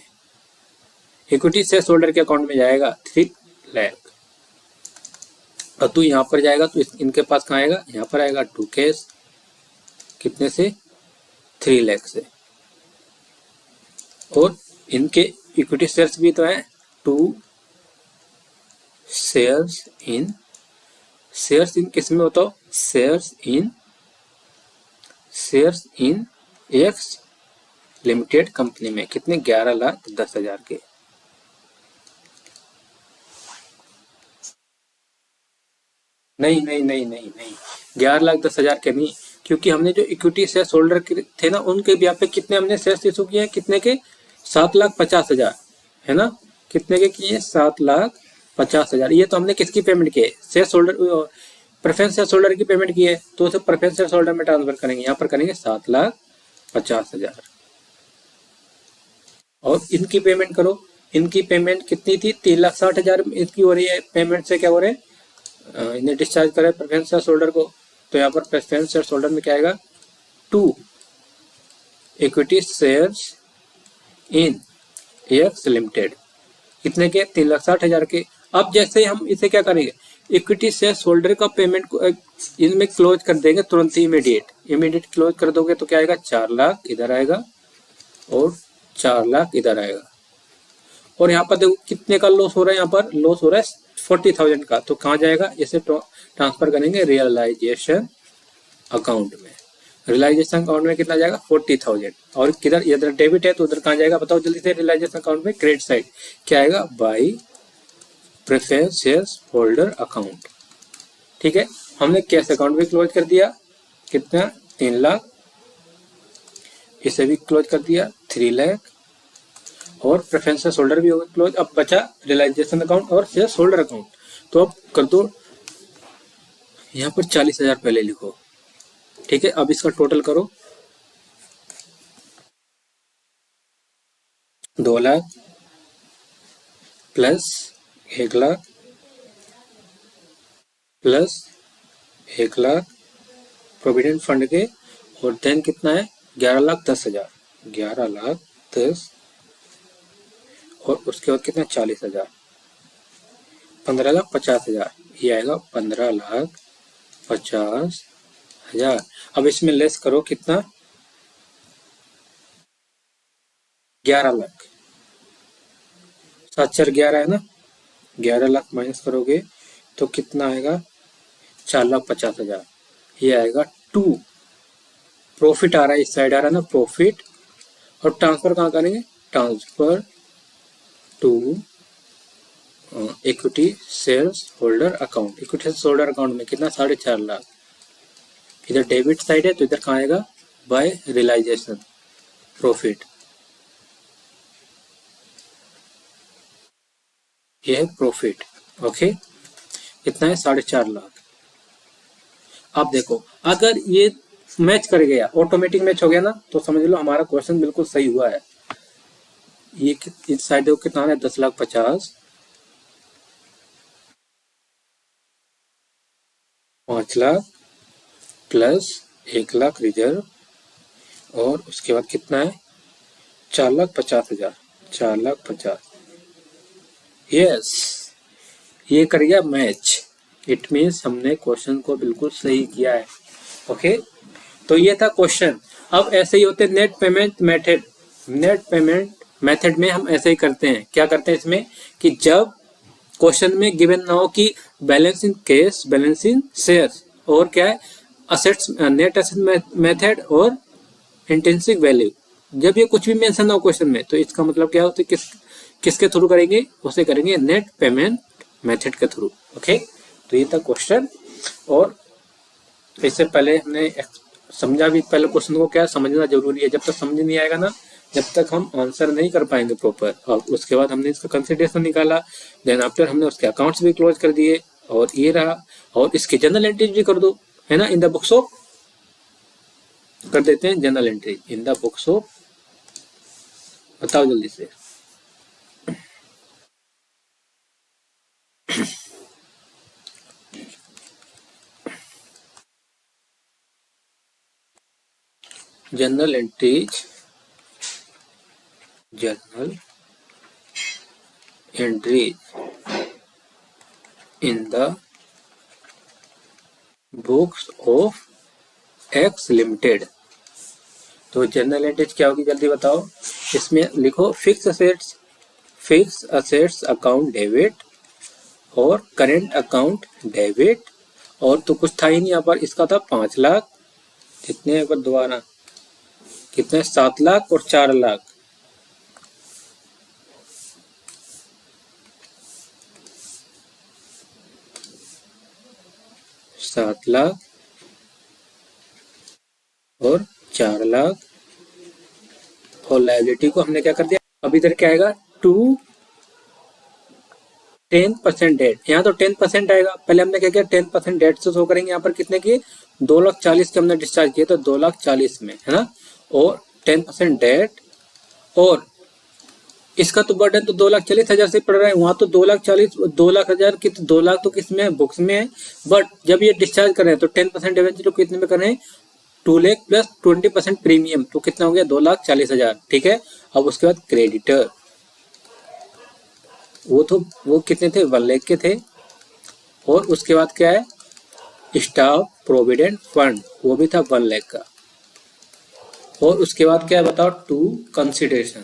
[SPEAKER 1] इक्विटी शेयर्स होल्डर के अकाउंट में जाएगा 3 लाख। और तू यहाँ पर जाएगा तो इनके पास कहाँ आएगा, यहाँ पर आएगा टू कैश, कितने से, 3 लाख से। और इनके इक्विटी शेयर्स भी तो है, to shares in, shares in किस में बताओ, shares in X limited company में, कितने, 11,10,000 के। नहीं नहीं नहीं नहीं नहीं, 11,10,000 के नहीं, क्योंकि हमने जो इक्विटी शेयर होल्डर थे ना, उनके भी यहाँ पे कितने हमने शेयर्स इशू किए हैं, कितने के, 7,50,000 है ना, कितने के किए, 7,50,000। ये तो हमने किसकी पेमेंट की है, share holder, preference share holder की पेमेंट की है, तो उसे प्रेफरेंस शेयर होल्डर में ट्रांसफर करेंगे, यहाँ पर करेंगे 7,50,000। और इनकी पेमेंट करो, इनकी पेमेंट कितनी थी, 3,60,000 इसकी हो रही है, पेमेंट से क्या हो रहे हैं, इन्हें डिस्चार्ज करें प्रेफरेंस शेयर होल्डर को, तो यहाँ पर प्रेफरेंस शेयर होल्डर में क्या आएगा, to equity shares in X limited, कितने के, 3,60,000 के। अब जैसे हम इसे क्या करेंगे, इक्विटी शेयर होल्डर का पेमेंट को इनमें क्लोज कर देंगे तुरंत ही, इमीडिएट क्लोज कर दोगे तो क्या आएगा, 4 लाख इधर आएगा और 4 लाख इधर आएगा। और यहाँ पर देखो कितने का लॉस हो रहा है, यहाँ पर लॉस हो रहा है 40,000 का, तो कहाँ जाएगा, इसे ट्रांसफर करेंगे रियलाइजेशन अकाउंट में, रियलाइजेशन अकाउंट में कितना जाएगा, 40,000। और किधर, इधर डेबिट है तो उधर कहाँ जाएगा बताओ जल्दी से, रियलाइजेशन अकाउंट में क्रेडिट साइड क्या आएगा, by preference shares holder account. ठीक है, हमने कैश अकाउंट भी क्लोज कर दिया, कितना, 3 लाख, इसे भी क्लोज कर दिया 3 लाख, और प्रेफरेंस शेयर्स होल्डर भी हो गया क्लोज। अब बचा रियलाइजेशन अकाउंट और शेयर्स होल्डर अकाउंट, तो अब कर दो, यहाँ पर 40,000 पहले लिखो। ठीक है, अब इसका टोटल करो, 2 lakh plus 1 lakh plus 1 lakh provident fund के, और देन कितना है, 11,10,000, 11,10,000, और उसके बाद कितना, 40,000, 15,50,000, ये आएगा 15,50,000। अब इसमें लेस करो कितना, 11 लाख, 7,4,11 है ना, 11 लाख माइनस करोगे तो कितना आएगा, 4,50,000, ये आएगा टू, प्रॉफिट आ रहा है, इस साइड आ रहा है ना प्रॉफिट, और ट्रांसफर कहाँ करेंगे, transfer to equity shares holder account, equity shares holder account में कितना, 4.5 लाख, इधर डेबिट साइड है तो इधर कहाँ आएगा, बाय रियलाइजेशन प्रॉफिट, ये है प्रॉफिट। ओके, कितना है, 4.5 लाख। अब देखो अगर ये मैच कर गया, ऑटोमेटिक मैच हो गया ना, तो समझ लो हमारा क्वेश्चन बिल्कुल सही हुआ है। ये इस साइड देखो कितना है, 10,50,000, 5 लाख प्लस 1 लाख रिजर्व, और उसके बाद कितना है, 4,50,000, 4,50,000। यस, ये कर गया मैच। इट मीन्स हमने क्वेश्चन को बिल्कुल सही किया है। ओके, तो ये था क्वेश्चन। अब ऐसे ही होते net payment method. Net payment method में हम ऐसे ही करते हैं। क्या करते हैं इसमें कि जब क्वेश्चन में गिवन ना हो कि balance in cash, balance in shares, और क्या है असेट्स, नेट एसेट मेथड और इंट्रिंसिक वैल्यू, जब ये कुछ भी मेंशन ना हो क्वेश्चन में, तो इसका मतलब क्या होता है, किसके थ्रू करेंगे, उसे करेंगे नेट पेमेंट मेथड के थ्रू। ओके, तो ये था क्वेश्चन। और इससे पहले हमने समझा भी, पहले क्वेश्चन को क्या समझना जरूरी है। जब तक समझ नहीं आएगा ना, जब तक हम आंसर नहीं कर पाएंगे प्रॉपर। और उसके बाद हमने इसका कंसिडरेशन निकाला, देन आफ्टर हमने उसके अकाउंट्स भी क्लोज कर दिए, और ये रहा। और इसकी जनरल एंट्रीज भी कर दो, है ना, इन द बुक्स ऑफ, कर देते हैं general entry in the books of. बताओ जल्दी से। General entries, general entries in the books of X limited. तो जनरल एंट्रीज क्या होगी, जल्दी बताओ। इसमें लिखो fix assets, fix assets account debit, और करेंट अकाउंट डेबिट, और तो कुछ था ही नहीं यहाँ पर। इसका था 5 लाख, कितने एक बार दोबारा, कितने, 7 लाख और 4 लाख। सात लाख और 4 लाख, और लायबिलिटी को हमने क्या कर दिया, अब इधर क्या आएगा, 10% डेट। यहाँ तो 10% आएगा। पहले हमने क्या किया, 10% डेट से शो करेंगे। यहाँ पर कितने किए, 2,40,000 के हमने डिस्चार्ज किए, तो 2,40,000 में, है ना। और 10% डेट, और इसका तो बर्डन तो 2,40,000 से पड़ रहा है। वहां तो 2,40,000 की, 2 लाख तो किसमें है, बुक्स में है। बट जब ये डिस्चार्ज कर रहे हैं तो 10% डिवेंचर तो कितने में कर रहे हैं, 2 लाख प्लस 20% प्रीमियम, तो कितना हो गया, 2,40,000। ठीक है। अब उसके बाद क्रेडिटर, वो कितने थे, 1 लाख के थे। और उसके बाद क्या है, स्टाफ प्रोविडेंट फंड, वो भी था 1 लाख का। और उसके बाद क्या है बताओ, टू कंसिडरेशन,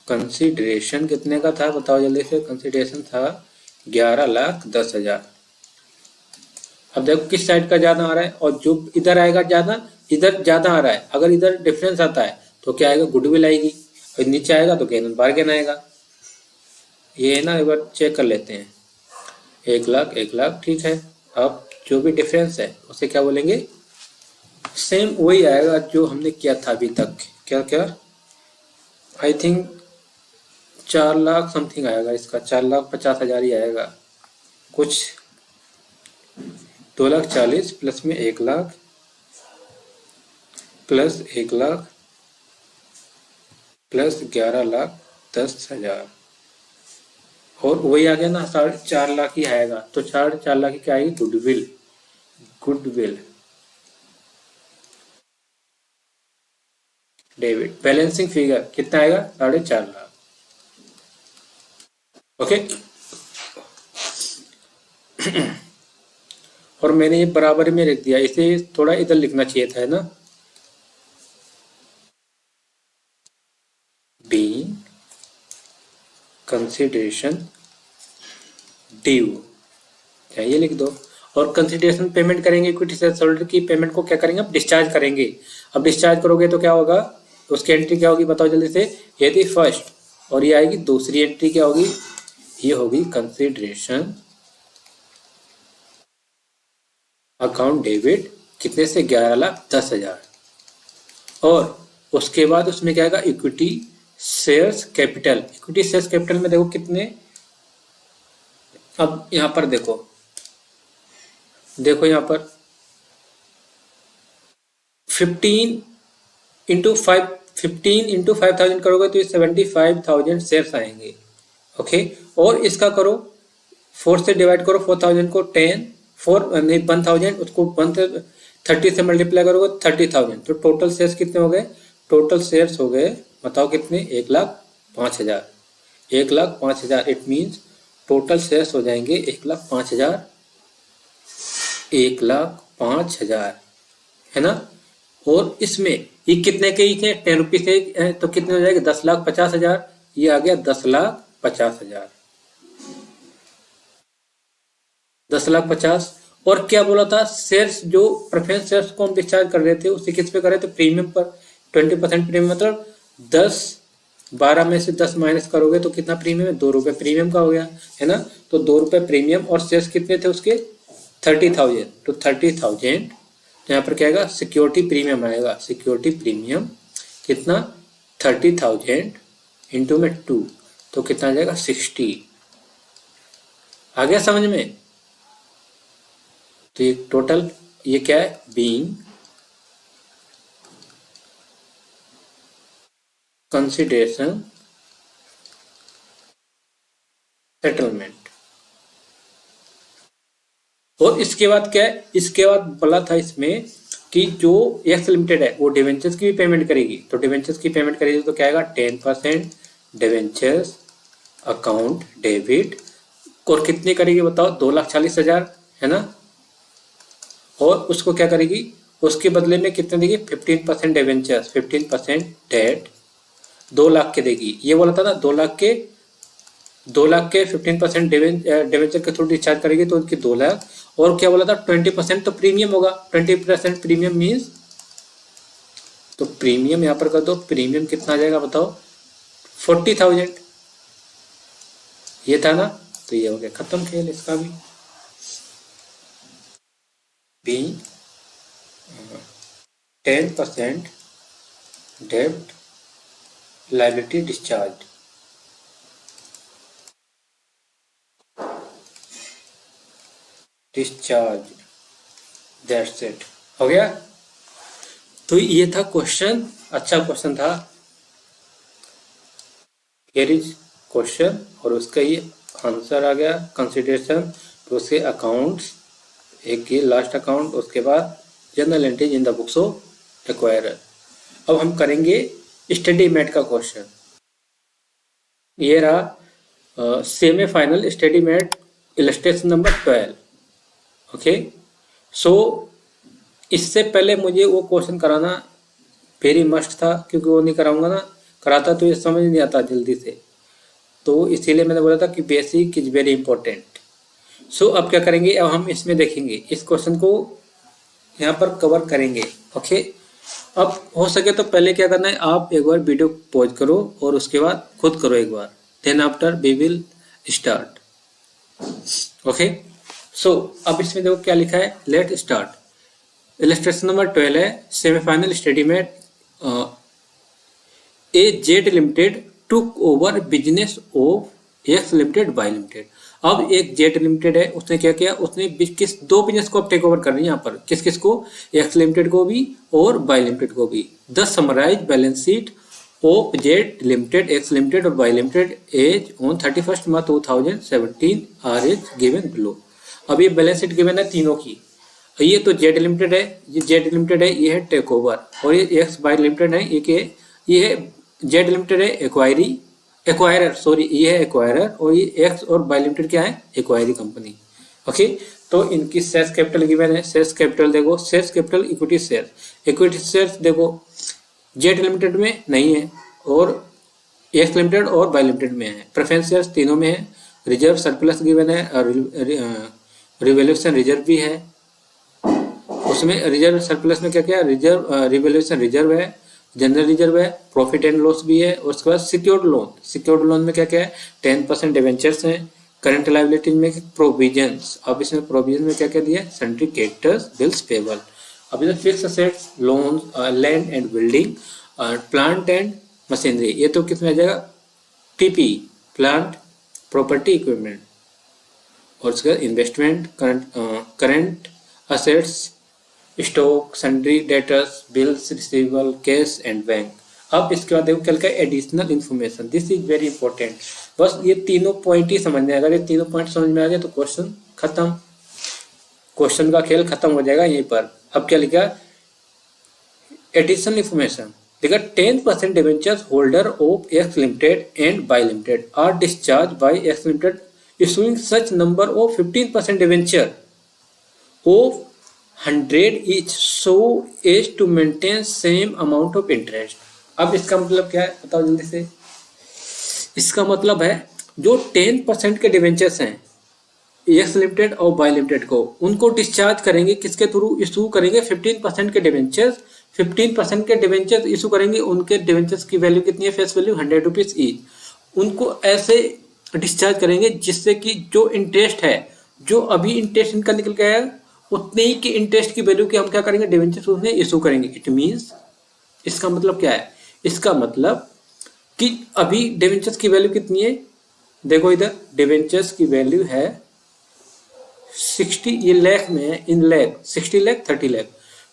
[SPEAKER 1] कंसिडरेशन कितने का था बताओ जल्दी से। कंसिडरेशन था 11,10,000। अब देखो किस साइड का ज्यादा आ रहा है, और जो इधर आएगा ज्यादा, इधर ज्यादा आ रहा है। अगर इधर डिफरेंस आता है तो क्या आएगा, गुडविल आएगी, और नीचे आएगा तो गेन बार्गेन आएगा। ये है ना, एक बार चेक कर लेते हैं। 1 लाख 1 लाख, ठीक है। अब जो भी डिफरेंस है उसे क्या बोलेंगे, सेम वही आएगा जो हमने किया था अभी तक। क्या क्या, आई थिंक 4 लाख समथिंग आएगा इसका, 4,50,000 ही आएगा कुछ। 2,40,000 प्लस में 1 लाख प्लस 1 लाख प्लस 11,10,000, और वही आ गया ना, 4.5 लाख ही आएगा। तो 4.5 लाख की क्या आएगी, goodwill, goodwill debit. Balancing figure कितना आएगा, 4.5 लाख। ओके। और मैंने ये बराबर में लिख दिया, इसे थोड़ा इधर लिखना चाहिए था, है ना। बी कंसिडरेशन ड्यू, क्या ये लिख दो। और कंसिडरेशन पेमेंट करेंगे, इक्विटी शेयर होल्डर की पेमेंट को क्या करेंगे, अब डिस्चार्ज करेंगे। अब डिस्चार्ज करोगे तो क्या होगा, उसकी एंट्री क्या होगी बताओ जल्दी से। ये थी फर्स्ट, और ये आएगी दूसरी एंट्री, क्या होगी, ये होगी कंसिडरेशन अकाउंट डेबिट, कितने से, 11,10,000। और उसके बाद उसमें क्या आएगा, equity shares capital. Equity shares capital में देखो कितने, अब यहां पर देखो, देखो यहां पर 15 इंटू 5,000 करोगे तो ये 75,000 शेयर्स आएंगे। ओके। और इसका करो 4 से डिवाइड करो 4,000 को, 10 4 नहीं 1000, उसको 30 से मल्टीप्लाई करोगे 30,000, तो टोटल शेयर्स कितने हो गए? टोटल शेयर्स हो गए, बताओ कितने? 1,05,000। 1,05,000 इट मीन्स टोटल शेयर्स हो जाएंगे 1,05,000, 1,05,000 है ना। और इसमें ये कितने के ही थे? 10 रुपीज से, तो कितने हो जाएगा? 10,50,000। ये आ गया 10,50,000, 10,50,000। और क्या बोला था? शेयर्स जो प्रेफरेंस शेयर्स को हम डिस्चार्ज कर रहे थे उसे किस पे कर रहे थे? प्रीमियम पर। 20% प्रीमियम मतलब 12 में से 10 माइनस करोगे तो कितना प्रीमियम है? 2 रुपये प्रीमियम का हो गया, है ना। तो 2 रुपये प्रीमियम, और शेयर्स कितने थे उसके? 30,000। तो 30,000, तो यहाँ पर क्या आएगा? सिक्योरिटी प्रीमियम आएगा। सिक्योरिटी प्रीमियम कितना? 30,000 इंटू में 2, तो कितना आ जाएगा? 60। आ गया समझ में? तो ये टोटल, ये क्या है? Being consideration settlement. और इसके बाद क्या है? इसके बाद बोला था इसमें कि जो एक्स लिमिटेड है वो डिवेंचर्स की भी पेमेंट करेगी। तो डिवेंचर्स की पेमेंट करेगी तो क्या आएगा? 10% डिवेंचर्स अकाउंट डेबिट। और कितनी करेगी बताओ? 2,40,000, है ना। और उसको क्या करेगी? उसके बदले में कितने देगी? 15% डिवेंचर्स, 15% डेट, 2 लाख के देगी। ये बोला था ना, 2 लाख के 15% डिवेंचर के थ्रू डिस्चार्ज करेगी तो उनकी 2 लाख। और क्या बोला था? 20% तो प्रीमियम होगा। 20% प्रीमियम मीन्स, तो प्रीमियम यहां पर कर दो। प्रीमियम कितना आ जाएगा बताओ? 40,000। ये था ना, तो ये हो गया खत्म खेल इसका भी। बीइंग 10% डेब्ट लायबिलिटी डिस्चार्ज। दैट्स इट, हो गया। तो ये था क्वेश्चन, अच्छा क्वेश्चन था। हियर इज क्वेश्चन और उसका ये आंसर आ गया। कंसिडरेशन, तो उसके अकाउंट्स, एक ये लास्ट अकाउंट, उसके बाद general entries in the books of acquirer. अब हम करेंगे स्टडी मेट का क्वेश्चन। ये रहा semifinal study mate illustration number 12। Okay, so इससे पहले मुझे वो क्वेश्चन कराना वेरी मस्ट था, क्योंकि वो नहीं कराऊंगा ना, कराता तो ये समझ नहीं आता जल्दी से, तो इसीलिए मैंने बोला था कि बेसिक इज वेरी इंपॉर्टेंट। सो अब क्या करेंगे? अब हम इसमें देखेंगे, इस क्वेश्चन को यहाँ पर कवर करेंगे। ओके, अब हो सके तो पहले क्या करना है, आप एक बार वीडियो पॉज करो और उसके बाद खुद करो एक बार, then after we will start. Okay, so अब इसमें देखो क्या लिखा है, लेट स्टार्ट। इलस्ट्रेशन नंबर 12 है, सेमीफाइनल स्टडी में A Z limited took over business of X limited Y limited. अब एक जेड लिमिटेड है, उसने क्या किया? उसने किस 2 बिजनेस को अब टेक ओवर कर रही है यहाँ पर, किस किस को? एक्स लिमिटेड को भी और वाई लिमिटेड को भी। The summarise balance sheet of Z limited, X limited और Y limited as on 31 March 2017 are is given below. अब ये बैलेंस शीट गिवन है तीनों की। ये तो जेड लिमिटेड है, ये जेड लिमिटेड है, ये है टेक ओवर, और ये एक्स वाई लिमिटेड है, ये है जेड लिमिटेड है एक्वायरर, सॉरी ये है एक्वायरर, और ये एक्स और वाई लिमिटेड क्या है? Acquiree company. ओके, तो इनकी शेयर्स कैपिटल गिवन है। शेयर्स कैपिटल देखो, शेयर्स कैपिटल इक्विटी शेयर्स देखो जेड लिमिटेड में नहीं है और एक्स लिमिटेड और वाई लिमिटेड में है। प्रेफरेंस शेयर्स तीनों में है। रिजर्व सरप्लस गिवन है और रिवैल्यूएशन रिजर्व भी है। उसमें रिजर्व सरप्लस में क्या क्या है? रिजर्व रिवैल्यूएशन रिजर्व है, जनरल रिजर्व है, प्रॉफिट एंड लॉस भी है, और उसके बाद सिक्योर्ड लोन में क्या क्या है? 10% डिवेंचर्स हैं। करंट लायबिलिटीज में प्रोविजंस, अब इसमें प्रोविजन में क्या क्या दिया? Sundry creditors, bills payable. अब इसमें fix assets, loan, land and building, plant and machinery, ये तो किसमें आ जाएगा? PP, plant property equipment. और उसके बाद investment, current assets, stock, sundry debtors, bills receivable, cash and bank. अब इसके बाद देखो क्या लिखा है? Additional information, this is very important. बस ये तीनों पॉइंट ही समझ में, अगर ये तीनों पॉइंट समझ में आ गए तो क्वेश्चन खत्म। क्वेश्चन का खेल खत्म हो जाएगा यहीं पर। अब क्या लिखा, एडिशनल इंफॉर्मेशन देखा, 10% debentures holder of X limited and Y limited are discharge by X limited issuing such number of 15% debenture of 100 each so as to maintain same amount of interest। अब इसका मतलब क्या है बताओ जल्दी से। इसका मतलब है जो 10% के डिवेंचर्स हैं एक्स लिमिटेड और बाय लिमिटेड को, उनको डिस्चार्ज करेंगे किसके थ्रू, इशू करेंगे 15% के डिवेंचर्स। 15% के डिवेंचर्स इशू करेंगे, उनके डिवेंचर्स की वैल्यू कितनी है, फेस वैल्यू 100 रुपीज ईच। उनको ऐसे डिस्चार्ज करेंगे जिससे कि जो इंटरेस्ट है, जो अभी इंटरेस्ट इनका निकल गया है, उतने ही के इंटरेस्ट की वैल्यू की हम क्या करेंगे, डिवेंचर्स उसमें इशू करेंगे। इट मींस इसका मतलब क्या है, इसका मतलब कि अभी डिवेंचर्स की वैल्यू कितनी है, देखो इधर डिवेंचर्स की वैल्यू है 60, ये लाख में है, इन लाख 60 लाख 30 लाख,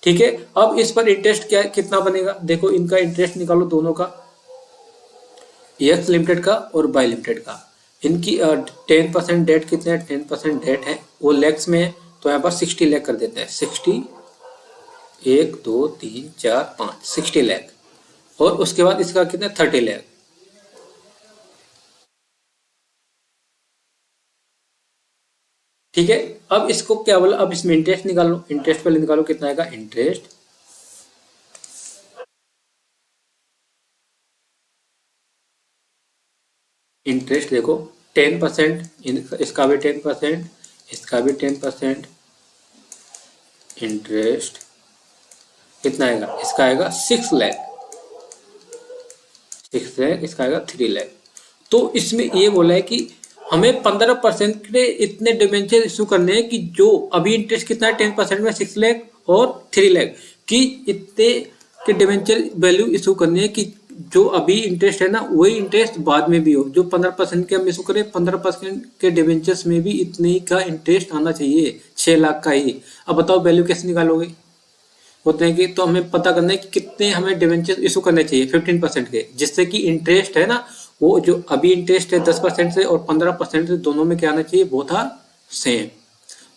[SPEAKER 1] ठीक है। अब इस पर इंटरेस्ट क्या कितना बनेगा, देखो इनका इंटरेस्ट निकालो दोनों का, एक्स लिमिटेड का और बाय लिमिटेड का। इनकी 10% डेट कितने है, 10% डेट है वो लैक्स में है, तो यहाँ पर 60 लाख कर देते हैं। 60 1 2 3 4 5 60 लाख, और उसके बाद इसका कितना 30 लाख। ठीक है, अब इसको क्या बोला, अब इसमें इंटरेस्ट निकालो, इंटरेस्ट पहले निकालो कितना आएगा, इंटरेस्ट इंटरेस्ट देखो 10%, इसका भी 10%, इसका भी 10%, इंटरेस्ट कितना आएगा, इसका आएगा 6 लाख, 6 लाख, इसका आएगा 3 लाख। तो इसमें ये बोला है कि हमें 15% के इतने डिवेंचर इशू करने हैं कि जो अभी इंटरेस्ट कितना है 10% में 6 लाख और 3 लाख की इतने के डिवेंचर वैल्यू इशू करनी है कि जो अभी इंटरेस्ट है ना वही इंटरेस्ट बाद में भी हो। जो 15% के हम इशू करें, 15% के डिवेंचर्स में भी इतने ही का इंटरेस्ट आना चाहिए, 6 लाख का ही। अब बताओ वैल्यू कैसे निकालोगे, होते हैं कि तो हमें पता करना है कि कितने हमें डिवेंचर इशू करने चाहिए 15% के, जिससे कि इंटरेस्ट है ना वो जो अभी इंटरेस्ट है 10% से और 15% से दोनों में क्या आना चाहिए, both are same,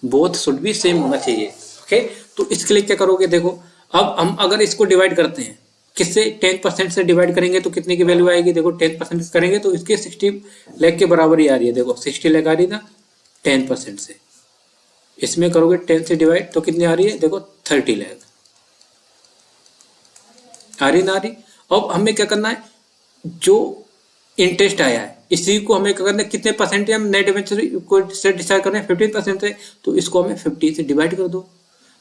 [SPEAKER 1] both should be same होना चाहिए। ओके, तो इसके लिए क्या करोगे, देखो अब हम अगर इसको डिवाइड करते हैं किससे, 10% से डिवाइड करेंगे तो कितने की वैल्यू आएगी, देखो 10% करेंगे तो इसके 60 लाख के बराबर ही आ रही है। देखो 60 लाख आ रही है ना 10% से, इसमें करोगे 10 से डिवाइड तो कितनी आ रही है, देखो 30 लाख आ रही ना आ रही। अब हमें क्या करना है, जो इंटरेस्ट आया है इसी को हमें क्या करना है, कितने परसेंट हम नेट डिवेंचर को से डिसाइड करना है 15% से, तो इसको हमें 15 से डिवाइड कर दो।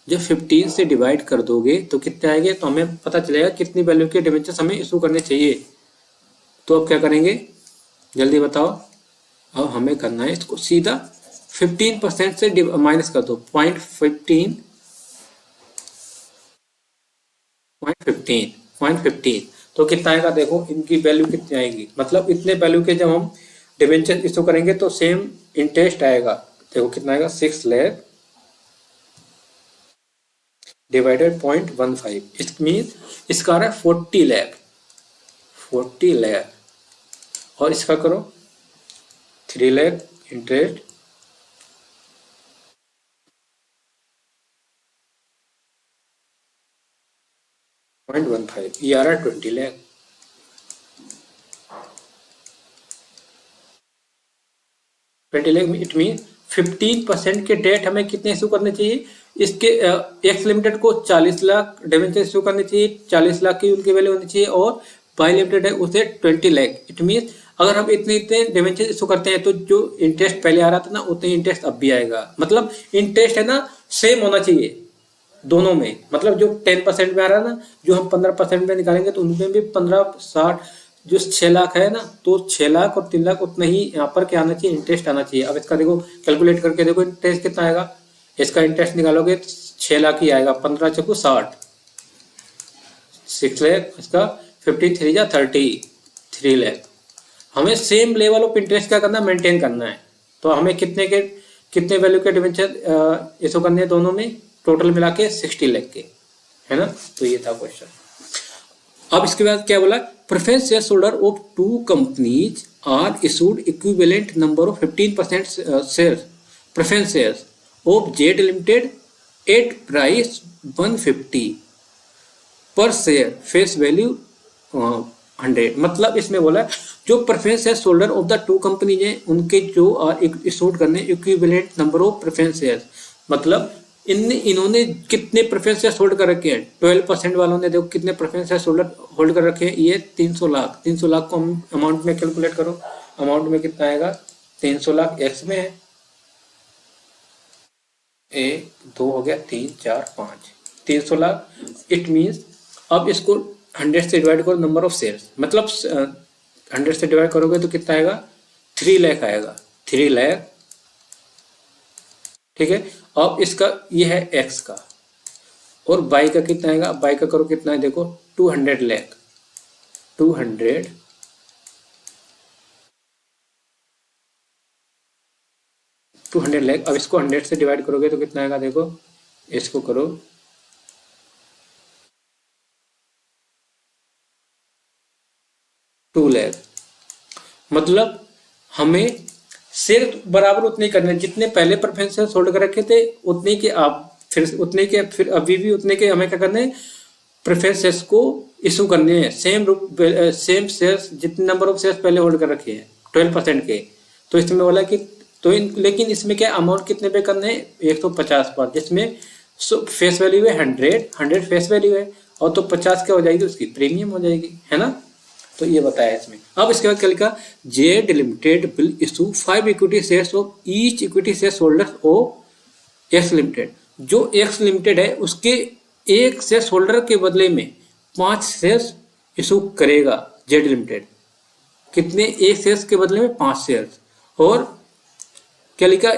[SPEAKER 1] जब 15 से डिवाइड कर दोगे तो कितने आएंगे, तो हमें पता चलेगा कितनी वैल्यू के डिवेंचर्स हमें इशू करने चाहिए। तो अब क्या करेंगे जल्दी बताओ, अब हमें करना है इसको सीधा 15% से माइनस कर दो, 0.15 तो कितना आएगा, देखो इनकी वैल्यू कितनी आएगी, मतलब इतने वैल्यू के जब हम डिवेंचर इशू करेंगे तो सेम इंटरेस्ट आएगा। देखो कितना आएगा, 6 लाख डिवाइडेड 0.15, इट मीन इसका आ रहा है 40 लाख, 40 लाख, और इसका करो 3 लाख इंटरेस्ट, ये आ रहा है 20 लाख। इट मीन 15% के डेट हमें कितने इशू करने चाहिए, इसके एक्स लिमिटेड को 40 लाख डिवेंचर इशू करने चाहिए, 40 लाख की उनकी वैल्यू होनी चाहिए, और बाय लिमिटेड है उसे 20 लाख। इट मीन अगर हम इतने इतने डिवेंचर इशू करते हैं तो जो इंटरेस्ट पहले आ रहा था ना उतने इंटरेस्ट अब भी आएगा, मतलब इंटरेस्ट है ना सेम होना चाहिए दोनों में। मतलब जो 10% में आ रहा है ना, जो हम 15% में निकालेंगे तो उनमें भी 15-60 जो 6 लाख है ना, तो 6 लाख और 3 लाख उतना ही यहाँ पर क्या आना चाहिए, इंटरेस्ट आना चाहिए। अब इसका देखो कैलकुलेट करके देखो इंटरेस्ट कितना आएगा, इसका इंटरेस्ट निकालोगे 6 लाख ही आएगा, 15 चौको 60, 6 लाख, इसका 53 या 33 लाख। हमें सेम लेवल ऑफ इंटरेस्ट क्या करना है, मेंटेन करना है। तो हमें कितने वैल्यू के डिवेंचर इशू करने हैं दोनों में, टोटल मिला के 60 लाख के, है ना। तो ये था क्वेश्चन। अब इसके बाद क्या बोला, preference share holder of 2 companies are issued equivalent number of 15% share preference shares of Z limited at price 150 per share, face value 100। मतलब इसमें बोला जो preference share holder of the two companies हैं उनके जो इशूड करने equivalent number of preference share, मतलब इन्होंने कितने प्रेफरेंस शेयर होल्ड कर रखे हैं। 12% वालों ने देखो कितने प्रेफरेंस शेयर होल्ड कर रखे हैं, ये 300 लाख। 300 लाख को अमाउंट में कैलकुलेट करो, अमाउंट में कितना आएगा, 300 लाख एक्स में है, 1 2 हो गया, 3 4 5, 300 लाख। इट मीन्स अब इसको 100 से डिवाइड करो नंबर ऑफ शेयर्स, मतलब 100 से डिवाइड करोगे तो कितना आएगा, 3 लाख आएगा, 3 लाख। ठीक है, अब इसका ये है एक्स का, और बाई का कितना आएगा, बाई का करो कितना है, देखो 200 लाख, 200 लाख। अब इसको 100 से डिवाइड करोगे तो कितना आएगा, देखो इसको करो 2 लाख। मतलब हमें शेयर बराबर उतने करने जितने पहले प्रेफरेंस होल्ड कर रखे थे, उतने के आप फिर उतने के फिर अभी भी उतने के हमें क्या करने हैं, प्रेफरेंसेस को इशू करने हैं। सेम शेयर्स जितने नंबर ऑफ शेयर्स पहले होल्ड कर रखे हैं 12% के, तो इसमें बोला कि लेकिन इसमें क्या अमाउंट कितने पे करने हैं, 150 पर, जिसमें फेस वैल्यू है 100 फेस वैल्यू है, और तो 50 क्या हो जाएगी, उसकी प्रीमियम हो जाएगी, है ना। तो ये बताया इसमें। अब इसके बाद क्या लिखा, Z limited will issue 5 equity shares of each equity shares holder of X limited. जो एक्स लिमिटेड है उसके एक शेयर्स होल्डर के बदले में 5 शेयर्स इशू करेगा जेड लिमिटेड। कितने, एक शेयर्स के बदले में 5 शेयर्स। और क्या लिखा,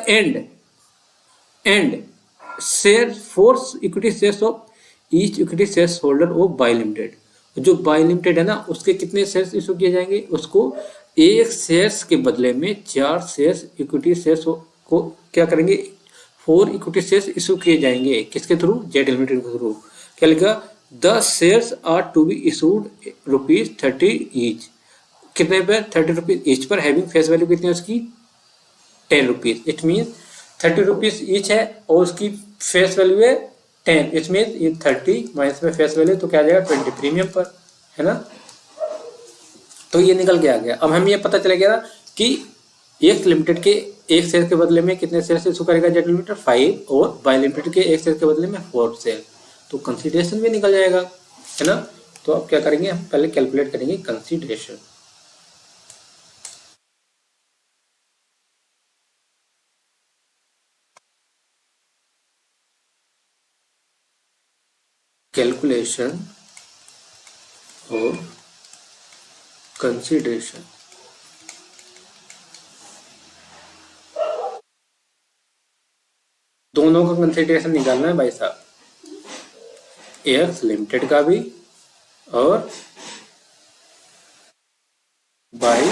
[SPEAKER 1] and shear force equity shares of each equity shares holder of by limited. जो बाई लिमिटेड है ना, उसके कितने शेयर्स इशू किए जाएंगे, उसको एक शेयर्स के बदले में 4 शेयर्स इक्विटी शेयर्स को क्या करेंगे, 4 इक्विटी शेयर्स इशू किए जाएंगे। किसके थ्रू, जेड लिमिटेड के थ्रू। क्या लिखा, 10 shares are to be issued ₹30 each. कितने पर, ₹30 ईच पर, हैविंग फेस वैल्यू कितनी है उसकी, ₹10। इट मीन ₹30 ईच है और उसकी फेस वैल्यू है 10। इसमें ये 30 माइनस में फेस वैल्यू तो क्या आ जाएगा, 20 प्रीमियम पर, है ना। तो ये निकल के आ गया। अब हमें ये पता चला गया कि एक्स लिमिटेड के एक शेयर के बदले में कितने शेयर इशू करेगा जेड लिमिटेड, 5, और बाई लिमिटेड के एक शेयर के बदले में 4 शेयर। तो कंसीडरेशन भी निकल जाएगा, है ना। तो अब क्या करेंगे, हम पहले कैलकुलेट करेंगे कंसीडरेशन। कैलकुलेशन और कंसीडरेशन। दोनों का कंसीडरेशन निकालना है भाई साहब, एक्स लिमिटेड का भी और बाई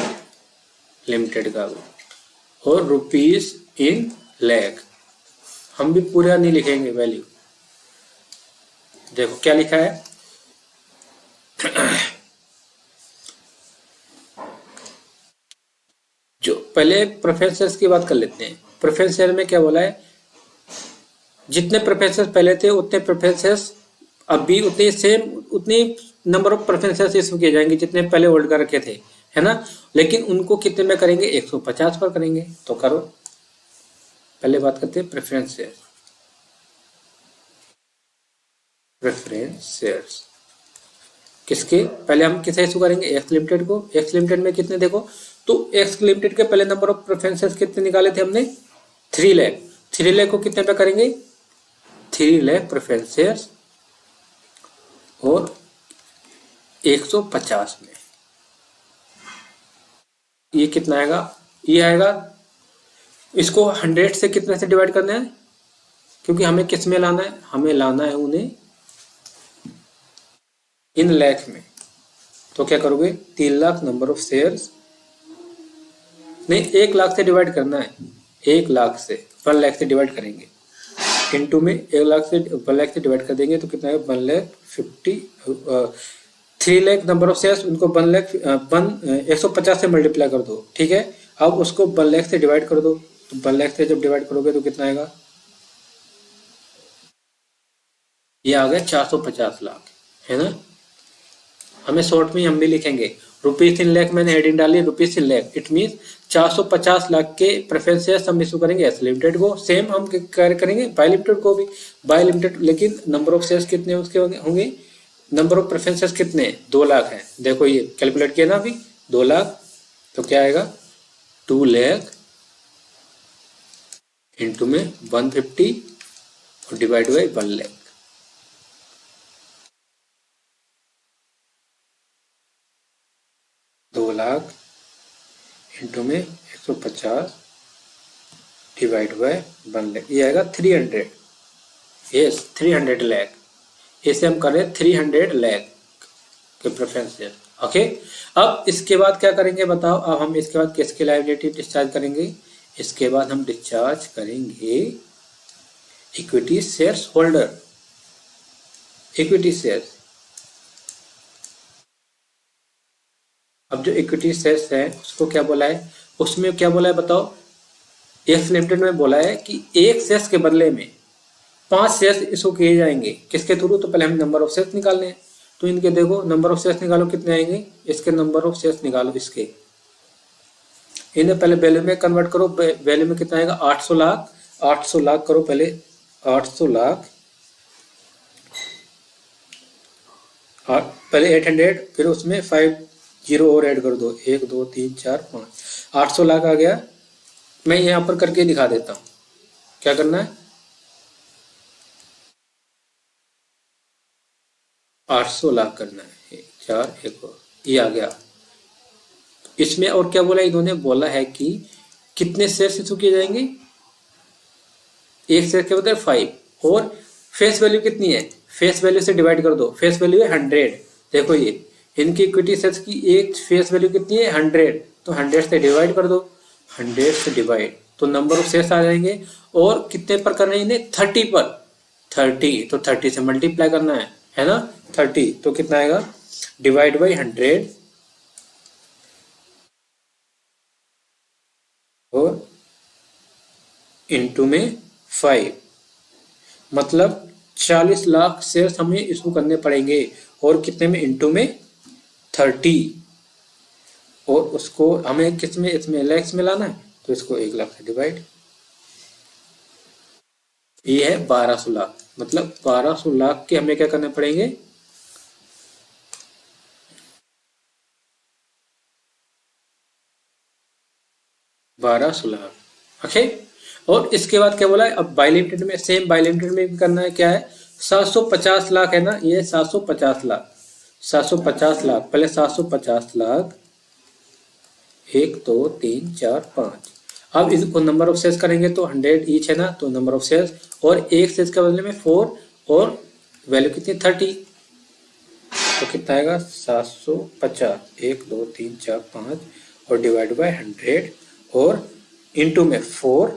[SPEAKER 1] लिमिटेड का भी, और रुपीस इन लाख। हम भी पूरा नहीं लिखेंगे वैल्यू। देखो क्या लिखा है, जो पहले प्रेफरेंस शेयर्स की बात कर लेते हैं। प्रेफरेंस शेयर में क्या बोला है, जितने प्रेफरेंस शेयर्स पहले थे उतने प्रेफरेंस शेयर्स अभी उतनी number of preference shares issue किए जाएंगे जितने पहले होल्ड कर रखे थे, है ना। लेकिन उनको कितने में करेंगे, 150 पर करेंगे। तो करो, पहले बात करते हैं प्रेफरेंस शेयर। प्रेफरेंस शेयर्स किसके, पहले हम किसे इशू करेंगे, एक्स लिमिटेड को। एक्स लिमिटेड में कितने, देखो तो एक्स लिमिटेड के पहले नंबर ऑफ प्रेफरेंस शेयर्स कितने निकाले थे हमने, 3 लाख। 3 लाख को कितने पे करेंगे, 3 लाख प्रेफरेंस शेयर्स और 150 में ये कितना आएगा, ये आएगा। इसको 100 से कितने से डिवाइड करना है, क्योंकि हमें किस में लाना है, हमें लाना है उन्हें इन लाख में। तो क्या करोगे, 3 लाख नंबर ऑफ शेयर्स, नहीं 1 लाख से डिवाइड करना है, 1 लाख से 1 लाख से डिवाइड करेंगे, इनटू में 1 लाख से 1 लाख से डिवाइड कर देंगे तो कितना है, 1,50,000। 3 लाख नंबर ऑफ शेयर्स, उनको 150 से मल्टीप्लाई कर दो, ठीक है। अब उसको 1 लाख से डिवाइड कर दो, तो 1 लाख से जब डिवाइड करोगे तो कितना आएगा, ये आ गया 450 लाख, है ना। हमें शॉर्ट में हम भी लिखेंगे रुपीज इन लाख, मैंने हेडिंग डाली rupees in lakh, it mean 450 lakh के प्रेफरेंस शेयर हम इशू करेंगे एस लिमिटेड को। सेम हम करेंगे बाय लिमिटेड को भी, बाय लिमिटेड, लेकिन नंबर ऑफ शेयर्स कितने उसके होंगे, नंबर ऑफ प्रेफरेंसेस कितने, 2 लाख है। देखो ये कैलकुलेट किया ना अभी, 2 लाख, तो क्या आएगा 2 लाख इंटू में 150 और divide by 1 lakh. 2 lakh into में 150 डिवाइड बाय 1 लाख, ये आएगा 300। यस 300 लाख, इसे हम करें 300 लाख के प्रेफरेंस शेयर। ओके, अब इसके बाद क्या करेंगे बताओ, अब हम इसके बाद किसकी लायबिलिटी डिस्चार्ज करेंगे, इसके बाद हम डिस्चार्ज करेंगे equity shares holder, equity shares. अब जो इक्विटी शेयर्स है उसको क्या बोला है, उसमें क्या बोला है बताओ, एक्स लिमिटेड में बोला है कि एक शेयर्स के बदले में 5 शेयर्स इशू किए जाएंगे, किसके थ्रू, तो पहले हम नंबर ऑफ शेयर्स निकालने हैं। तो इनके देखो नंबर ऑफ शेयर्स निकालो कितने आएंगे, इसके नंबर ऑफ शेयर्स निकालो इसके, इन्हें पहले वैल्यू में कन्वर्ट करो, वैल्यू में कितना आएगा 800 लाख, 800 लाख करो पहले, 800 लाख, पहले 800, फिर उसमें 5 जीरो और ऐड कर दो, 1 2 3 4 5, 800 लाख आ गया। मैं यहाँ पर करके दिखा देता हूँ, क्या करना है, 800 लाख करना है, 1 4 1 और, ये आ गया। इसमें और क्या बोला, इन्होंने बोला है कि कितने शेयर इशू किए जाएंगे, एक शेयर के बदले 5, और फेस वैल्यू कितनी है, फेस वैल्यू से डिवाइड कर दो, फेस वैल्यू है 100। देखो ये इनकी इक्विटी शेयर्स की एक फेस वैल्यू कितनी है 100, तो 100 से डिवाइड कर दो, 100 से डिवाइड, तो नंबर ऑफ शेयर्स आ जाएंगे। और कितने पर करना है इन्हें, 30 पर, 30, तो 30 से मल्टीप्लाई करना है ना, 30, तो कितना आएगा, डिवाइड बाई 100 और इंटू में 5, मतलब 40 लाख शेयर्स हमें इशू करने पड़ेंगे, और कितने में, इंटू में 30, और उसको हमें किस में, इसमें लैक्स में लाना है, तो इसको 1 लाख से डिवाइड, ये है 1200 लाख, मतलब 1200 लाख के हमें क्या करने पड़ेंगे, 1200 लाख। ओके, और इसके बाद क्या बोला है, अब बाय लिमिटेड में, सेम बाय लिमिटेड में भी करना है, क्या है 750 लाख है ना, ये 750 लाख, 750 लाख, पहले 750 लाख, 1 2 3 4 5, अब इसको नंबर ऑफ शेयर्स करेंगे तो 100 ईच है ना, तो नंबर ऑफ शेयर्स, और एक शेयर्स के बदले में 4, और वैल्यू कितनी 30, तो कितना आएगा 750, 1 2 3 4 5, और डिवाइड बाय 100, और इंटू में 4,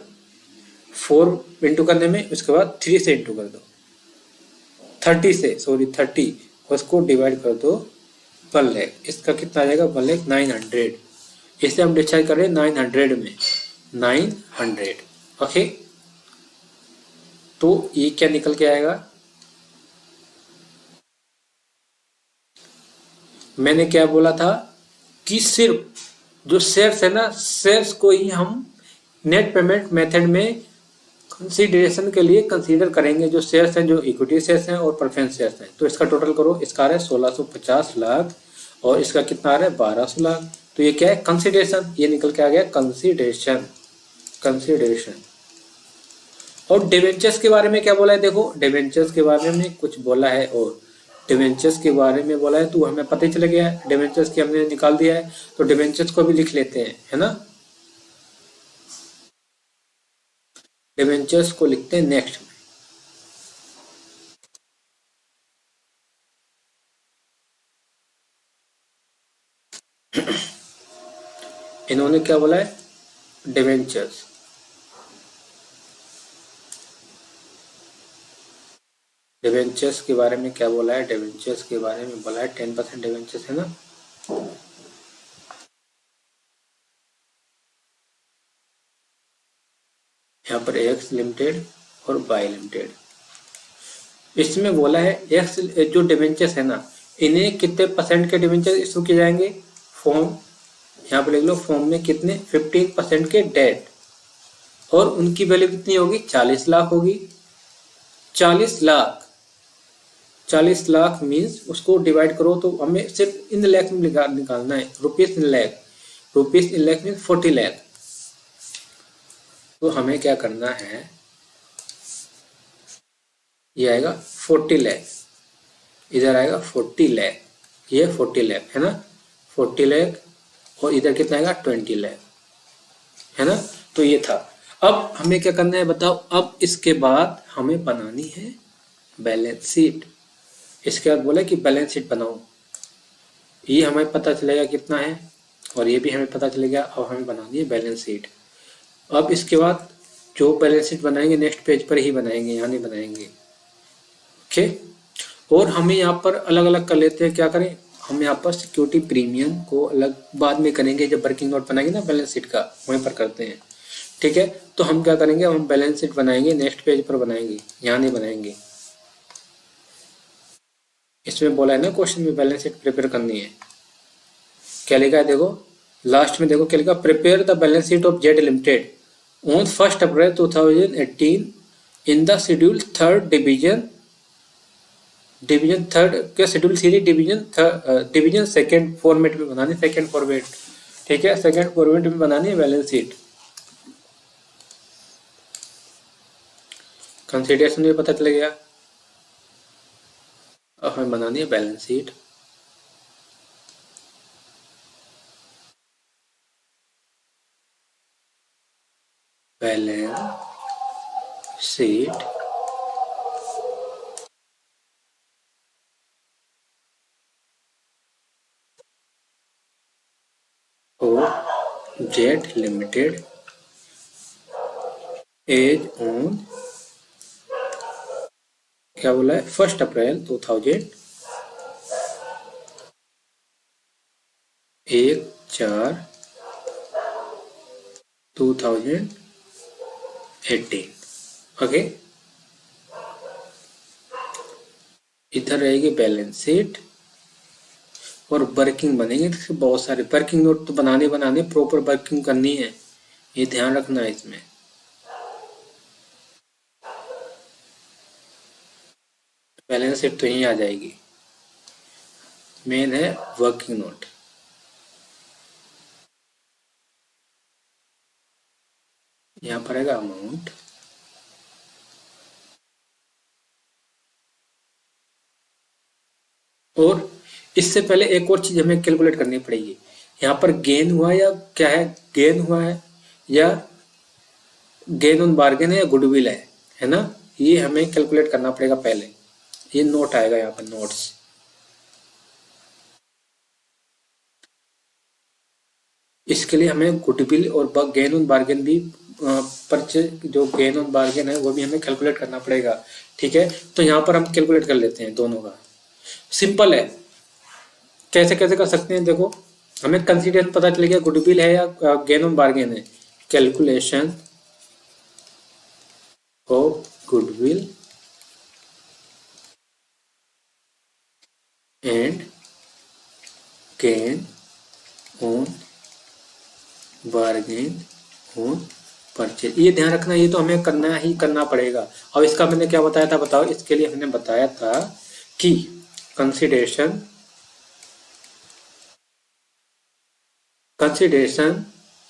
[SPEAKER 1] 4 इंटू करने में उसके बाद 3 से इंटू कर दो, 30 से, सॉरी 30, उसको डिवाइड कर दो 1 लाख, इसका कितना आ जाएगा 1 लाख 900, इसे हम डिसाइड करें 900 में, 900। ओके, तो ये क्या निकल के आएगा, मैंने क्या बोला था कि सिर्फ जो शेयर्स है ना, शेयर्स को ही हम नेट पेमेंट मेथड में कंसीडरेशन के लिए कंसीडर करेंगे, जो शेयर्स हैं, जो इक्विटी शेयर्स हैं और प्रेफरेंस शेयर्स हैं। तो इसका टोटल करो, इसका आ रहा है 1650 लाख, और इसका कितना आ रहा है 1200 लाख, तो ये क्या है कंसीडरेशन, ये निकल के आ गया कंसीडरेशन, कंसीडरेशन। और डिवेंचर्स के बारे में क्या बोला है, देखो डिवेंचर्स के बारे में कुछ बोला है, और डिवेंचर्स के बारे में बोला है तो हमें पता ही चल गया है, डिवेंचर्स की हमने निकाल दिया है, तो डिवेंचर्स को भी लिख लेते हैं, है ना, डिवेंचर्स को लिखते हैं नेक्स्ट में। इन्होंने क्या बोला है डिवेंचर्स, डिवेंचर्स के बारे में क्या बोला है, डिवेंचर्स के बारे में बोला है 10% डिवेंचर्स, है ना, यहाँ पर एक्स लिमिटेड और वाई लिमिटेड, इसमें बोला है एक्स जो डिवेंचर्स है ना, इन्हें कितने परसेंट के डिवेंचर इशू किए जाएंगे, फॉर्म यहाँ पे लिख लो, फॉर्म में कितने 15% के डेट, और उनकी वैल्यू कितनी होगी, 40 लाख होगी। 40 लाख, 40 लाख मीन्स उसको डिवाइड करो तो हमें सिर्फ इन लैख में निकालना है, rupees in lakh, rupees in lakh means 40 lakh. तो हमें क्या करना है, ये आएगा 40 लाख, इधर आएगा 40 लाख, ये 40 लाख है ना, 40 लाख, और इधर कितना आएगा 20 लाख, है ना। तो ये था। अब हमें क्या करना है बताओ, अब इसके बाद हमें बनानी है बैलेंस शीट। इसके बाद बोला कि बैलेंस शीट बनाओ, ये हमें पता चलेगा कितना है, और ये भी हमें पता चलेगा। अब हमें बनानी है बैलेंस शीट। अब इसके बाद जो बैलेंस शीट बनाएंगे नेक्स्ट पेज पर ही बनाएंगे, यहाँ नहीं बनाएंगे, ओके। और हमें यहाँ पर अलग अलग कर लेते हैं, क्या करें, हम यहाँ पर सिक्योरिटी प्रीमियम को अलग बाद में करेंगे, जब वर्किंग नोट बनाएंगे ना बैलेंस शीट का, वहीं पर करते हैं, ठीक है। तो हम क्या करेंगे, हम बैलेंस शीट बनाएंगे नेक्स्ट पेज पर बनाएंगे, यहाँ नहीं बनाएंगे। इसमें बोला है ना क्वेश्चन में बैलेंस शीट प्रिपेयर करनी है, क्या लिखा है देखो, लास्ट में देखो क्या लिखा, prepare the balance sheet of Z limited on 1 April 2018 in the schedule third division, division third क्या, schedule three division second format में बनानी, सेकेंड फॉर्मेट, ठीक है, सेकेंड फॉर्मेट में बनानी है बैलेंस शीट। कंसिडरेशन भी पता चल गया। अब हमें बनानी है बैलेंस शीट। बैलेंस शीट और जेड लिमिटेड एज ऑन, क्या बोला है, 1 अप्रैल 2000, 1/4/2018, ओके। इधर रहेगी बैलेंस शीट और वर्किंग बनेंगे, बहुत सारे वर्किंग नोट तो बनाने प्रॉपर वर्किंग करनी है, ये ध्यान रखना है इसमें। बैलेंस शीट तो यहीं आ जाएगी, मेन है वर्किंग नोट। यहाँ पर आएगा अमाउंट, और इससे पहले एक और चीज हमें कैलकुलेट करनी पड़ेगी, यहाँ पर गेन हुआ या क्या है, गेन हुआ है या गेन ऑन बार्गेन है या गुडविल है ना, ये हमें कैलकुलेट करना पड़ेगा पहले। ये नोट आएगा यहाँ पर, नोट्स, इसके लिए हमें गुडविल और गेन ऑन बार्गेन भी, परचेज जो गेन ऑन बार्गेन है वो भी हमें कैलकुलेट करना पड़ेगा, ठीक है। तो यहाँ पर हम कैलकुलेट कर लेते हैं दोनों का, सिंपल है। कैसे कैसे कर सकते हैं देखो, हमें कंसीडरेशन पता चल गया गुडविल है या गेन ऑन बार्गेन है, calculation of goodwill and gain on bargain on purchase, ये ध्यान रखना, ये तो हमें करना ही करना पड़ेगा। अब इसका मैंने क्या बताया था बताओ, इसके लिए हमने बताया था कि कंसीडरेशन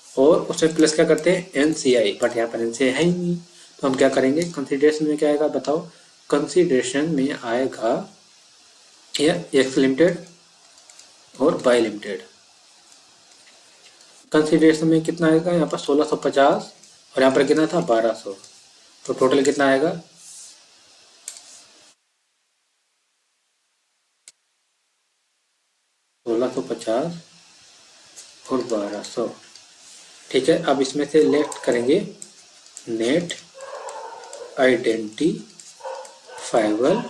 [SPEAKER 1] और उसमें प्लस क्या करते हैं एनसीआई, बट यहाँ पर एनसीआई है ही नहीं, तो हम क्या करेंगे, कंसीडरेशन में क्या आएगा बताओ, कंसीडरेशन में आएगा या एक्स लिमिटेड और वाई लिमिटेड। कंसीडरेशन में कितना आएगा, यहाँ पर 1650 और यहाँ पर कितना था 1200, तो टोटल कितना आएगा 1650 और 1200, ठीक है। अब इसमें से लेफ्ट करेंगे नेट आइडेंटिफाइबल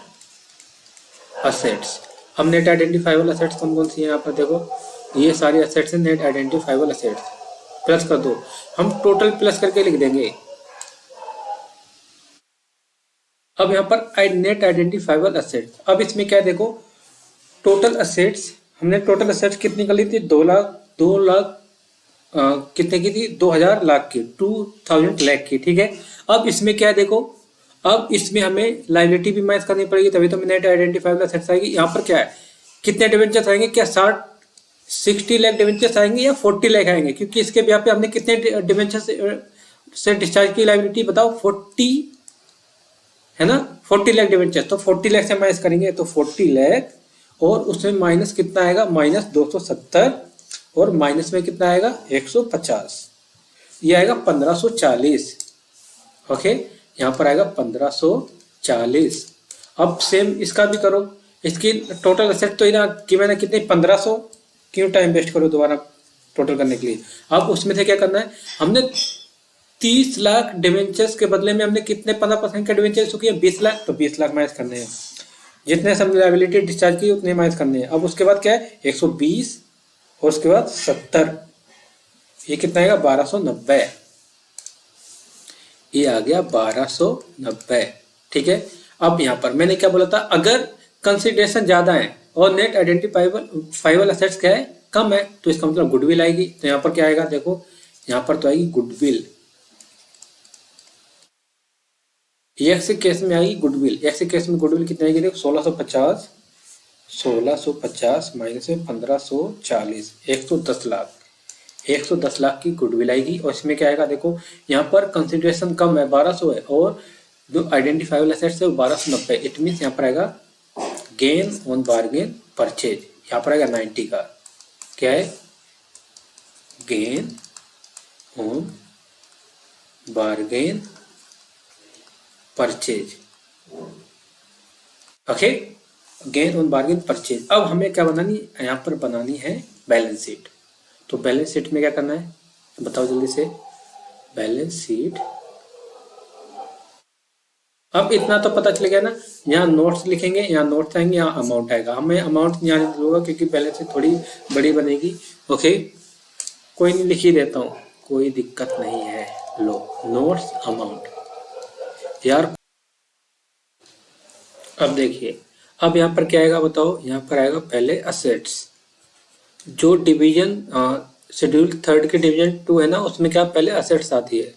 [SPEAKER 1] असेट्स। अब नेट आइडेंटिफाइबल असेट्स कौन कौन सी है, यहाँ पर देखो ये सारी असेट्स हैं नेट आइडेंटिफाइबल असेट्स, प्लस कर दो, हम टोटल प्लस करके लिख देंगे, अब यहाँ पर नेट आइडेंटिफाइबल असेट्स, अब इसमें क्या है देखो, टोटल असेट्स, हमने टोटल असेट्स कितनी कर ली थी, 2 लाख, 2 लाख कितने की थी, 2000 लाख की, 2000 लाख की, ठीक है। अब इसमें क्या है देखो, अब इसमें हमें लाइबिलिटी भी मैच करनी पड़ेगी, तभी तो नेट आइडेंटिफाइबल असेट्स आएगी। यहाँ पर क्या है, कितने डिवेंचर्स आएंगे, क्या 60 लाख डिवेंचर्स आएंगे या 40 लाख आएंगे, क्योंकि इसके ब्याह पे हमने कितने डिवेंचर्स से डिस्चार्ज की लाइबिलिटी बताओ, 40 है ना, 40 लाख डिवेंचर्स, तो 40 लाख से माइनस करेंगे तो 40 लाख, और उसमें माइनस कितना आएगा, -270, और माइनस में कितना आएगा, 150, ये आएगा 1540। ओके, यहाँ पर आएगा 1540। अब सेम इसका भी करो, इसकी टोटल एसेट तो ना कि मैंने कितने 1500, क्यों टाइम वेस्ट करो दोबारा टोटल करने के लिए। अब उसमें से क्या करना है, हमने 30 लाख डिवेंचर्स के बदले में हमने कितने 15% का डिवेंचर इशू किया, 20 लाख, तो 20 लाख माइनस करने हैं, जितने से हमने लायबिलिटी डिस्चार्ज की उतने माइनस करने हैं। अब उसके बाद क्या है, 120, और उसके बाद 70, ये कितना आएगा, 1290, ये आ गया 1290, ठीक है। अब यहाँ पर मैंने क्या बोला था, अगर कंसिडरेशन ज्यादा है और नेट आइडेंटिफाइबल असेट्स क्या है, कम है, तो इसका मतलब गुडविल आएगी। तो यहाँ पर क्या आएगा देखो, यहाँ पर तो आएगी गुडविल, एक्स के केस में आएगी गुडविल, एक्स के केस में गुडविल कितनी आएगी देखो, 1650, 1650 माइनस में 1540, 110 लाख, 110 लाख की गुडविल आएगी। और इसमें क्या आएगा देखो, यहाँ पर कंसिडरेशन कम है, 1200 है, और जो आइडेंटिफाइबल एसेट्स है वो 1290, इट मीन यहाँ पर आएगा गेन ऑन बार्गेन परचेज, यहाँ पर आएगा 90 का, क्या है, gain on bargain purchase, okay, gain on bargain purchase. अब हमें क्या बनानी, यहाँ पर बनानी है बैलेंस शीट। तो बैलेंस शीट में क्या करना है बताओ जल्दी से, बैलेंस शीट, अब इतना तो पता चल गया ना, यहाँ नोट्स लिखेंगे, यहाँ नोट्स आएंगे, यहाँ अमाउंट आएगा, हमें अमाउंट यहाँ होगा क्योंकि बैलेंस शीट थोड़ी बड़ी बनेगी, ओके, कोई नहीं, लिख ही देता हूँ, कोई दिक्कत नहीं है, लो नोट्स अमाउंट यार। अब देखिए, अब यहाँ पर क्या आएगा बताओ, यहाँ पर आएगा पहले असेट्स, जो डिवीजन शेड्यूल 3 के डिवीजन 2 है ना, उसमें क्या पहले असेट्स आती है,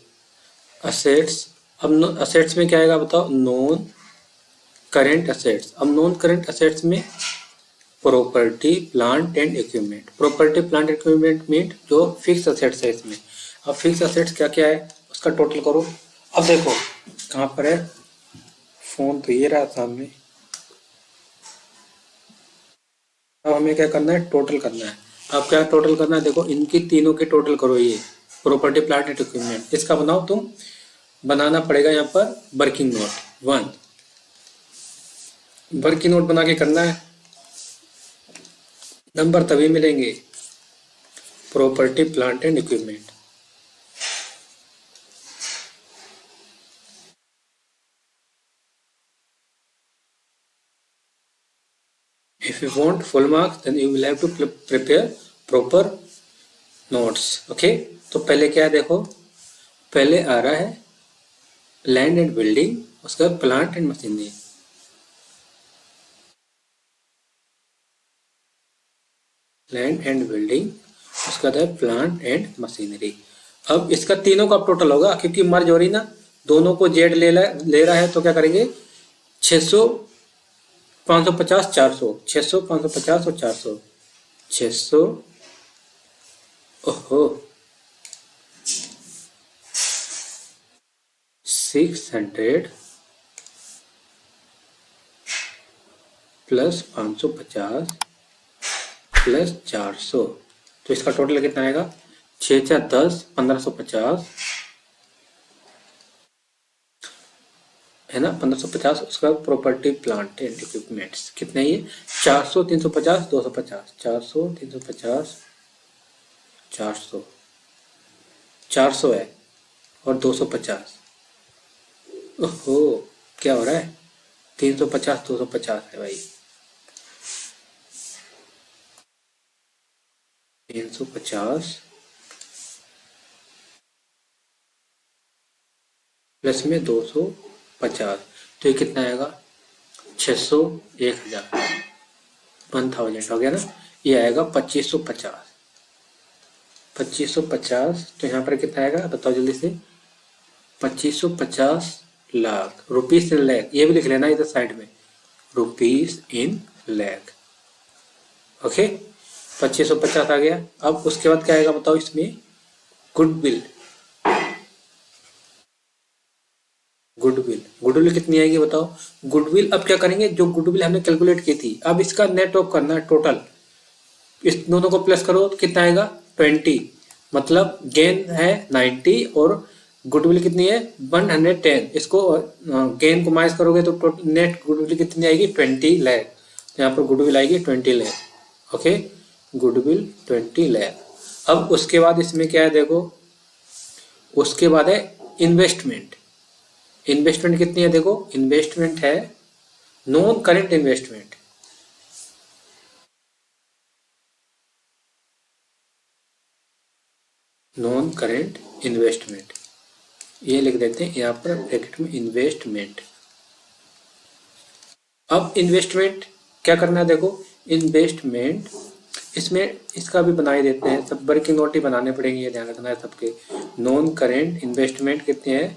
[SPEAKER 1] असेट्स। अब असेट्स में क्या आएगा बताओ, नॉन करेंट असेट्स। अब नॉन करेंट असेट्स में property plant and equipment, property plant equipment mean जो फिक्स असेट्स है इसमें। अब फिक्स असेट्स क्या क्या है उसका टोटल करो। अब देखो कहाँ पर है, फोन तो ये रहा सामने। अब हमें क्या करना है, टोटल करना है। अब क्या टोटल करना है, देखो इनकी तीनों के टोटल करो, ये प्रॉपर्टी प्लांट एंड इक्विपमेंट, इसका बनाओ तुम, बनाना पड़ेगा यहाँ पर वर्किंग नोट 1, वर्किंग नोट बना के करना है, नंबर तभी मिलेंगे, property plant and equipment. If you want full marks, then you will have to prepare proper notes. Okay? तो पहले क्या है देखो, पहले आ रहा है लैंड एंड बिल्डिंग, उसका plant and machinery, land and building, उसका है प्लांट एंड मशीनरी। अब इसका तीनों का टोटल होगा, क्योंकि मर्ज हो रही ना, दोनों को जेड ले रहा है, तो क्या करेंगे 600, 550, 400, 600, 550 और 400, 600, ओहो 600 प्लस 550 प्लस 400, तो इसका टोटल कितना आएगा, 6 4 10, 1550 है ना, 1550, उसका प्रॉपर्टी प्लांट एंड इक्विपमेंट्स कितना है, ये 400, 350, 250, 400, 350, 400, 400 है और 250, ओहो क्या हो रहा है, 350 250 है भाई, 350 प्लस में 250, तो तो ये कितना आएगा 600 1000 1000 हो गया ना। ये आएगा 2550 2550। तो यहाँ पर कितना आएगा बताओ जल्दी से 2550 लाख रुपीज इन लैख। ये भी लिख लेना इधर साइड में रुपीज इन लैख। ओके 2550 आ गया। अब उसके बाद क्या आएगा बताओ इसमें गुडविल। गुडविल कितनी आएगी बताओ। गुडविल अब क्या करेंगे जो गुडविल हमने कैलकुलेट की थी अब इसका नेट ऑफ करना है टोटल। इस दोनों को प्लस करो तो कितना आएगा 20। मतलब गेन है 90 और गुडविल कितनी है 110। इसको गेन को माइनस करोगे तो नेट गुडविल कितनी आएगी 20 लाख। तो यहाँ पर गुडविल आएगी 20 लाख। Okay goodwill 20 lakh. अब उसके बाद इसमें क्या है देखो उसके बाद है इन्वेस्टमेंट। इन्वेस्टमेंट कितनी है देखो इन्वेस्टमेंट है non current investment. Non current investment ये लिख देते हैं यहाँ पर ब्रैकेट में इन्वेस्टमेंट। अब इन्वेस्टमेंट क्या करना है देखो इन्वेस्टमेंट इसमें इसका भी बना ही देते हैं। सब वर्किंग नोट ही बनाने पड़ेंगे ये ध्यान रखना है सबके। नॉन करेंट इन्वेस्टमेंट कितने हैं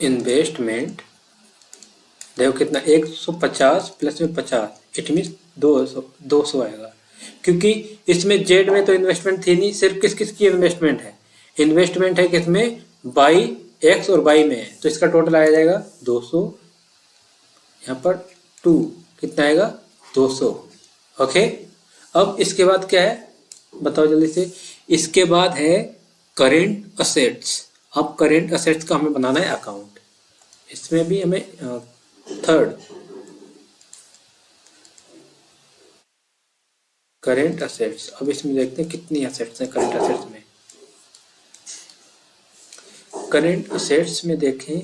[SPEAKER 1] इन्वेस्टमेंट देखो कितना 150 प्लस में 50 इट मीन 200 आएगा। क्योंकि इसमें जेड में तो इन्वेस्टमेंट थी नहीं सिर्फ किस किस की इन्वेस्टमेंट है। इन्वेस्टमेंट है किसमें बाई एक्स और बाई में है तो इसका टोटल आ जाएगा 200। यहाँ पर 2 कितना आएगा 200। ओके अब इसके बाद क्या है बताओ जल्दी से। इसके बाद है करेंट असेट्स। अब करेंट असेट्स का हमें बनाना है अकाउंट। इसमें भी हमें थर्ड करेंट असेट्स। अब इसमें देखते हैं कितनी असेट्स हैं करेंट असेट्स में। करेंट असेट्स में देखें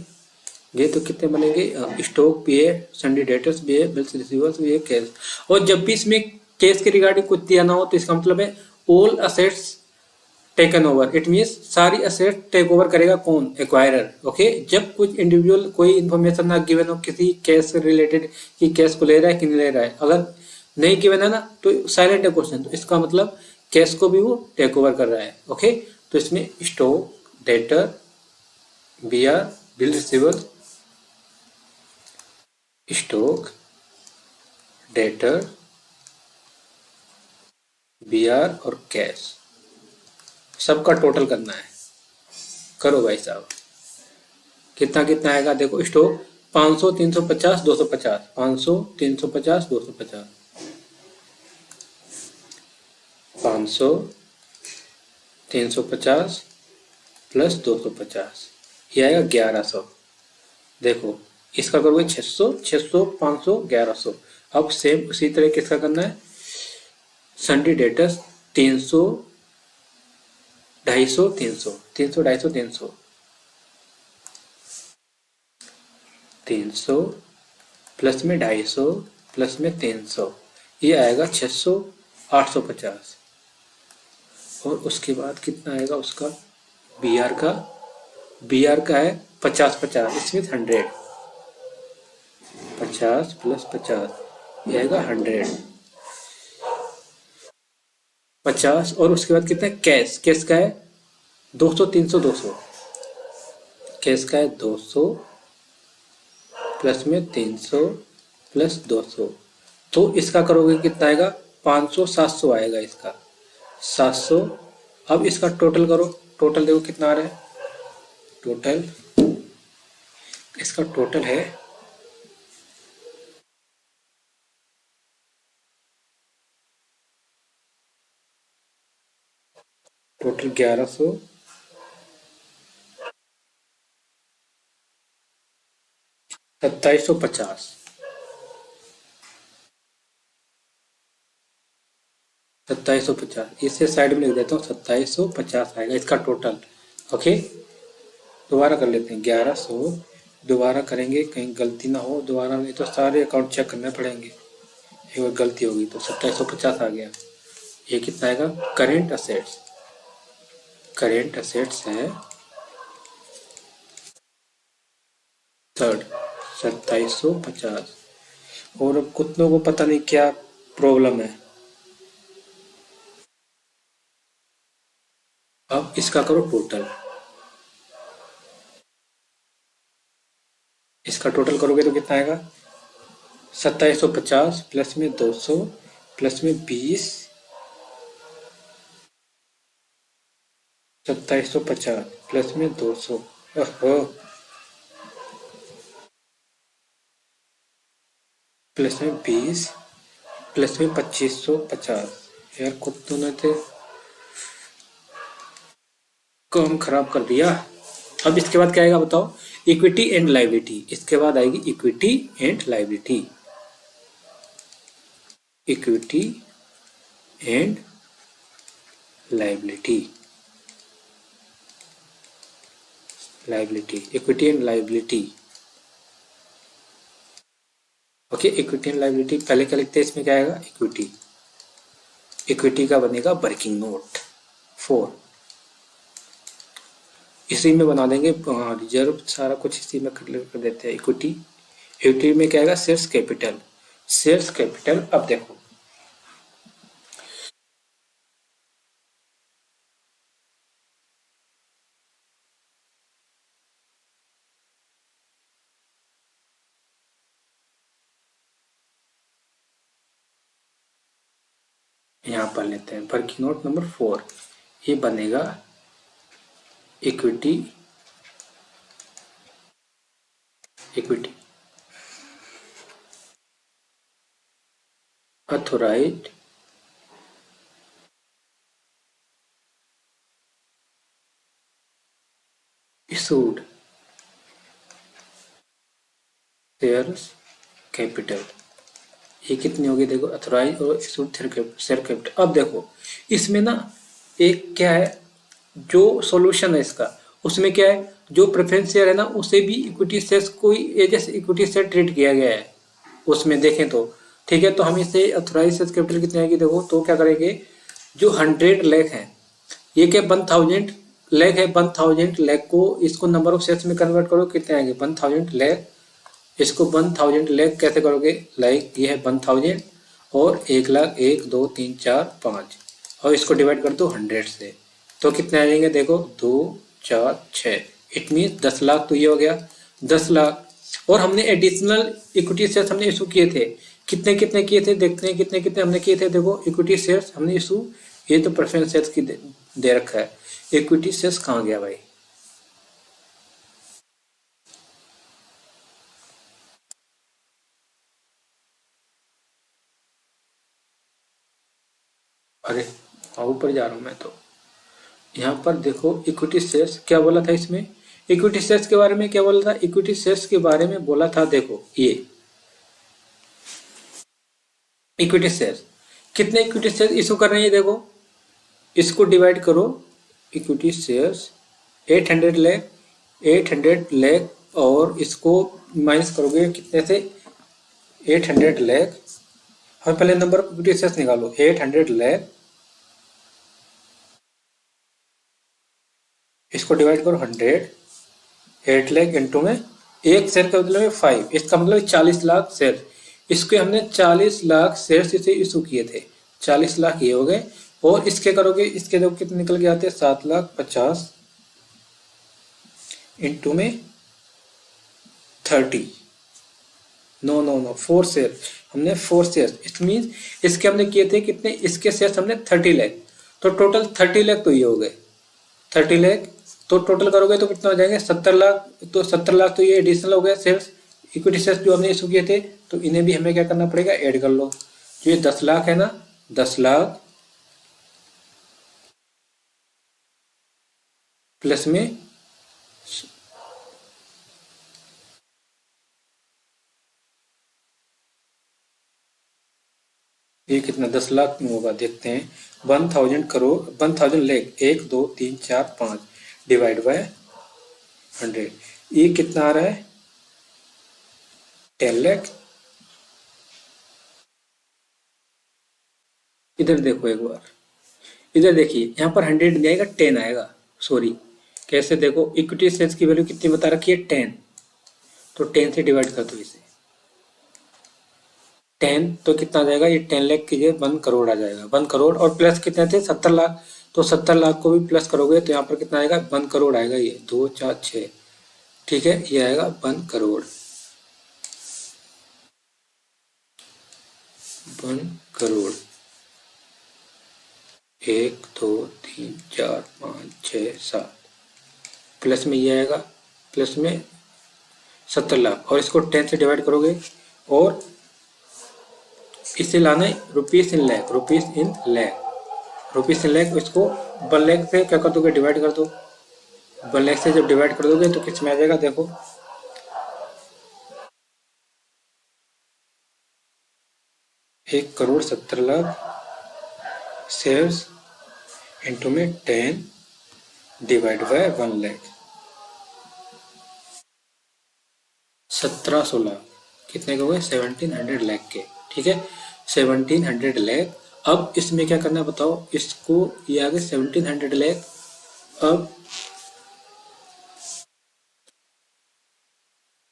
[SPEAKER 1] ये तो कितने बनेंगे स्टॉक भी है सन्डी डेटर्स भी है बिल्स रिसीवर्स भी है कैश। और जब भी इसमें कैश के रिगार्डिंग कुछ दिया ना हो तो इसका मतलब है all assets taken over. It means सारी असेट टेक ओवर करेगा कौन एक्वायरर। ओके जब कुछ इंडिविजुअल कोई इन्फॉर्मेशन ना गिवन हो किसी कैश से रिलेटेड कि कैश को ले रहा है कि नहीं ले रहा है अगर नहीं गिवन है ना तो साइलेंट है क्वेश्चन। तो इसका मतलब कैश को भी वो टेक ओवर कर रहा है। ओके तो इसमें stock debtor B R bill receiver stock debtor B R और कैश सबका टोटल करना है। करो भाई साहब कितना कितना आएगा देखो स्टॉक 500 350 250 500 350 250 500 350 प्लस 250 ये आएगा 1100। देखो इसका करोगे 600 600 500 1100। अब सेम उसी तरह किसका करना है सन्डी डेटर्स 300 250 300 300 250 300 300 प्लस में 250 प्लस में 300 ये आएगा 600 850। और उसके बाद कितना आएगा उसका बी आर का है 50 इसमें 100 50 प्लस 50 ये आएगा 100 50। और उसके बाद कितना कैश कैश का है 200 300 200 कैश का है 200 प्लस में 300 प्लस 200 तो इसका करोगे कितना आएगा 500 700 आएगा इसका 700। अब इसका टोटल करो टोटल देखो कितना आ रहा है टोटल इसका टोटल है टोटल 1100 2750 2750 इसे साइड में लिख देता हूँ 2750 आएगा इसका टोटल। ओके दोबारा कर लेते हैं 1100 दोबारा करेंगे कहीं गलती ना हो दोबारा नहीं तो सारे अकाउंट चेक करने पड़ेंगे। एक बार गलती होगी तो 2750 आ गया। ये कितना आएगा करेंट असेट्स करेंट असेट्स है थर्ड 2750। और अब कुत्तों को पता नहीं क्या प्रॉब्लम है। अब इसका करो टोटल। इसका टोटल करोगे तो कितना आएगा? 2750 प्लस में 200 प्लस में 20। 2750 प्लस में 200। ओहो। प्लस में 20 प्लस में 2550। यार कुत्तों ने तो काम खराब कर दिया। अब इसके बाद क्या आएगा बताओ? Equity and liability. इसके बाद आएगी equity and liability. Equity and liability. Liability, equity and liability. Okay, equity and liability पहले क्या लिखते हैं? इसमें क्या आएगा? इक्विटी। इक्विटी का बनेगा वर्किंग नोट 4। इसी में बना देंगे रिजर्व, सारा कुछ इसी में कर देते हैं। इक्विटी, इक्विटी में क्या आएगा? Shares capital. Shares capital. अब देखो यहाँ पर लेते हैं वर्किंग नोट नंबर 4। ये बनेगा equity, equity authorised issued shares capital. ये कितनी होगी? देखो अथोराइज और इशूड शेयर कैपिटल। अब देखो इसमें ना एक क्या है, जो सॉल्यूशन है इसका, उसमें क्या है, जो प्रेफरेंस शेयर है ना उसे भी इक्विटी शेयर्स को जैसे इक्विटी शेयर ट्रीट किया गया है उसमें देखें तो। ठीक है, तो हम इसे अथोराइज शेयर कैपिटल कितनी आएगी देखो। तो क्या करेंगे, जो 100 लाख है, ये क्या 1000 लाख है, 1000 लाख को इसको नंबर ऑफ शेयर्स में कन्वर्ट करो, कितने आएंगे? 1000 लाख। इसको 1000 लाख कैसे करोगे? लाइक ये है 1000 और 1 लाख, 1 2 3 4 5, और इसको डिवाइड कर दो 100 से, तो कितने आ जाएंगे? देखो 2 4 6। इट मीन 10 लाख तो ये हो गया 10 लाख। और हमने एडिशनल इक्विटी शेयर्स हमने इशू किए थे, कितने कितने किए थे? देखते हैं कितने कितने हमने किए थे। देखो इक्विटी शेयर्स हमने इशू, ये तो प्रेफरेंस शेयर्स की दे रखा है। इक्विटी शेयर्स कहाँ गया भाई? अरे ऊपर जा रहा हूँ मैं तो। यहाँ पर देखो इक्विटी शेयर्स क्या बोला था इसमें? इक्विटी शेयर्स के बारे में क्या बोला था? इक्विटी शेयर्स के बारे में बोला था, देखो ये इक्विटी शेयर्स कितने इक्विटी शेयर्स इशू कर रहे हैं देखो, इसको डिवाइड करो। इक्विटी शेयर्स 800 लाख, 800 लाख और इसको माइनस करोगे कितने से? 800 लाख। हम पहले नंबर ऑफ इक्विटी शेयर्स निकालो। 800 लाख, इसको डिवाइड करो 100। 8 लाख इंटू में एक शेयर का मतलब है 5, इसका मतलब 40 लाख शेयर। इसके हमने 40 लाख शेयर इसे इशू किए थे, 40 लाख ये हो गए। और इसके करोगे, इसके देखो कितने निकल के आते हैं? 7,50,000 इंटू में 30। No no no, 4 share. हमने 4 शेयर, इट मीन इसके हमने किए थे कितने? इसके शेयर हमने 30 लाख, तो टोटल 30 लाख तो ये हो गए 30 लाख। तो टोटल करोगे तो कितना हो जाएंगे? 70 लाख। तो 70 लाख तो ये एडिशनल हो गया शेयर्स, इक्विटी शेयर्स जो हमने इशू किए थे, तो इन्हें भी हमें क्या करना पड़ेगा? ऐड कर लो। जो ये 10 लाख है ना, 10 लाख प्लस में ये कितना 10 लाख में होगा देखते हैं। 1000 करो, 1000 लाख, 1 2 3 4 5 डिवाइड बाय 100, ये कितना आ रहा है? 10 लाख। इधर देखो एक बार, इधर देखिए, यहाँ पर 100 नहीं आएगा, 10 आएगा। सॉरी, कैसे देखो, इक्विटी शेयर्स की वैल्यू कितनी बता रखी है 10, तो 10 से डिवाइड कर दो इसे। 10 तो कितना आ जाएगा, ये 10 लाख कीजिए 1 करोड़ आ जाएगा। 1 करोड़ और प्लस कितने थे 70 लाख, तो 70 लाख को भी प्लस करोगे तो यहाँ पर कितना आएगा 1 करोड़ आएगा। ये 2 4 6, ठीक है, ये आएगा 1 करोड़। 1 करोड़ 1 2 3 4 5 6 7, प्लस में ये आएगा, प्लस में 70 लाख, और इसको 10 से डिवाइड करोगे और इसे लाना है rupees in lakh, rupees in lakh, rupees in lakh. इसको 1 लाख से क्या कर दोगे, डिवाइड कर दो। 1 लाख से जब डिवाइड कर दोगे तो किस में आ जाएगा, देखो 1,70,00,000 शेयर्स इंटू में 10 डिवाइड बाय 1 लाख, 1700 लाख कितने के हुए, 1700 लाख के, ठीक है, 1700 लाख। अब इसमें क्या करना है बताओ, इसको ये आ गए 1700 लाख। अब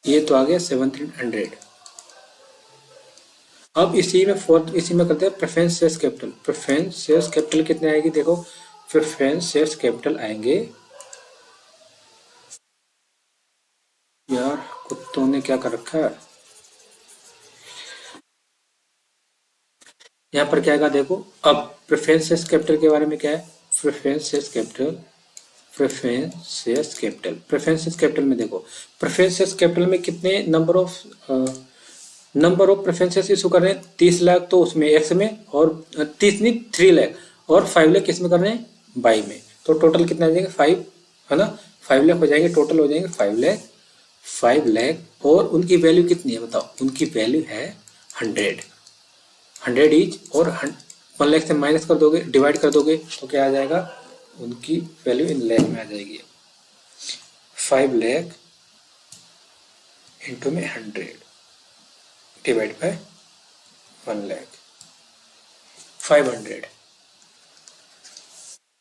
[SPEAKER 1] ये तो आ गया 1700। अब इसी में फोर्थ, इसी में करते हैं preference shares capital. Preference shares capital कितने आएगी, देखो प्रेफरेंस शेयर्स कैपिटल आएंगे, यार कुत्तों ने क्या कर रखा है, यहाँ पर क्या आएगा देखो। अब प्रेफरेंस शेयर्स कैपिटल के बारे में क्या है, preference shares capital, preference shares capital, preference shares capital में देखो, प्रेफरेंस शेयर्स कैपिटल में कितने नंबर ऑफ प्रेफरेंसेस इशू कर रहे हैं, 30 लाख तो उसमें एक्स में, और 30 नहीं 3 लाख, और 5 लाख किस में कर रहे हैं, बाई में। तो टोटल कितना आ जाएगा 5, है ना, 5 लाख हो जाएंगे, टोटल हो जाएंगे 5 लाख, 5 लाख। और उनकी वैल्यू कितनी है बताओ, उनकी वैल्यू है 100, 100 ईच, और 1 लाख से माइनस कर दोगे, डिवाइड कर दोगे तो क्या आ जाएगा, उनकी वैल्यू इन लाख में आ जाएगी। 5 लाख इंटू में 100 डिवाइड बाय 1 लाख, 500।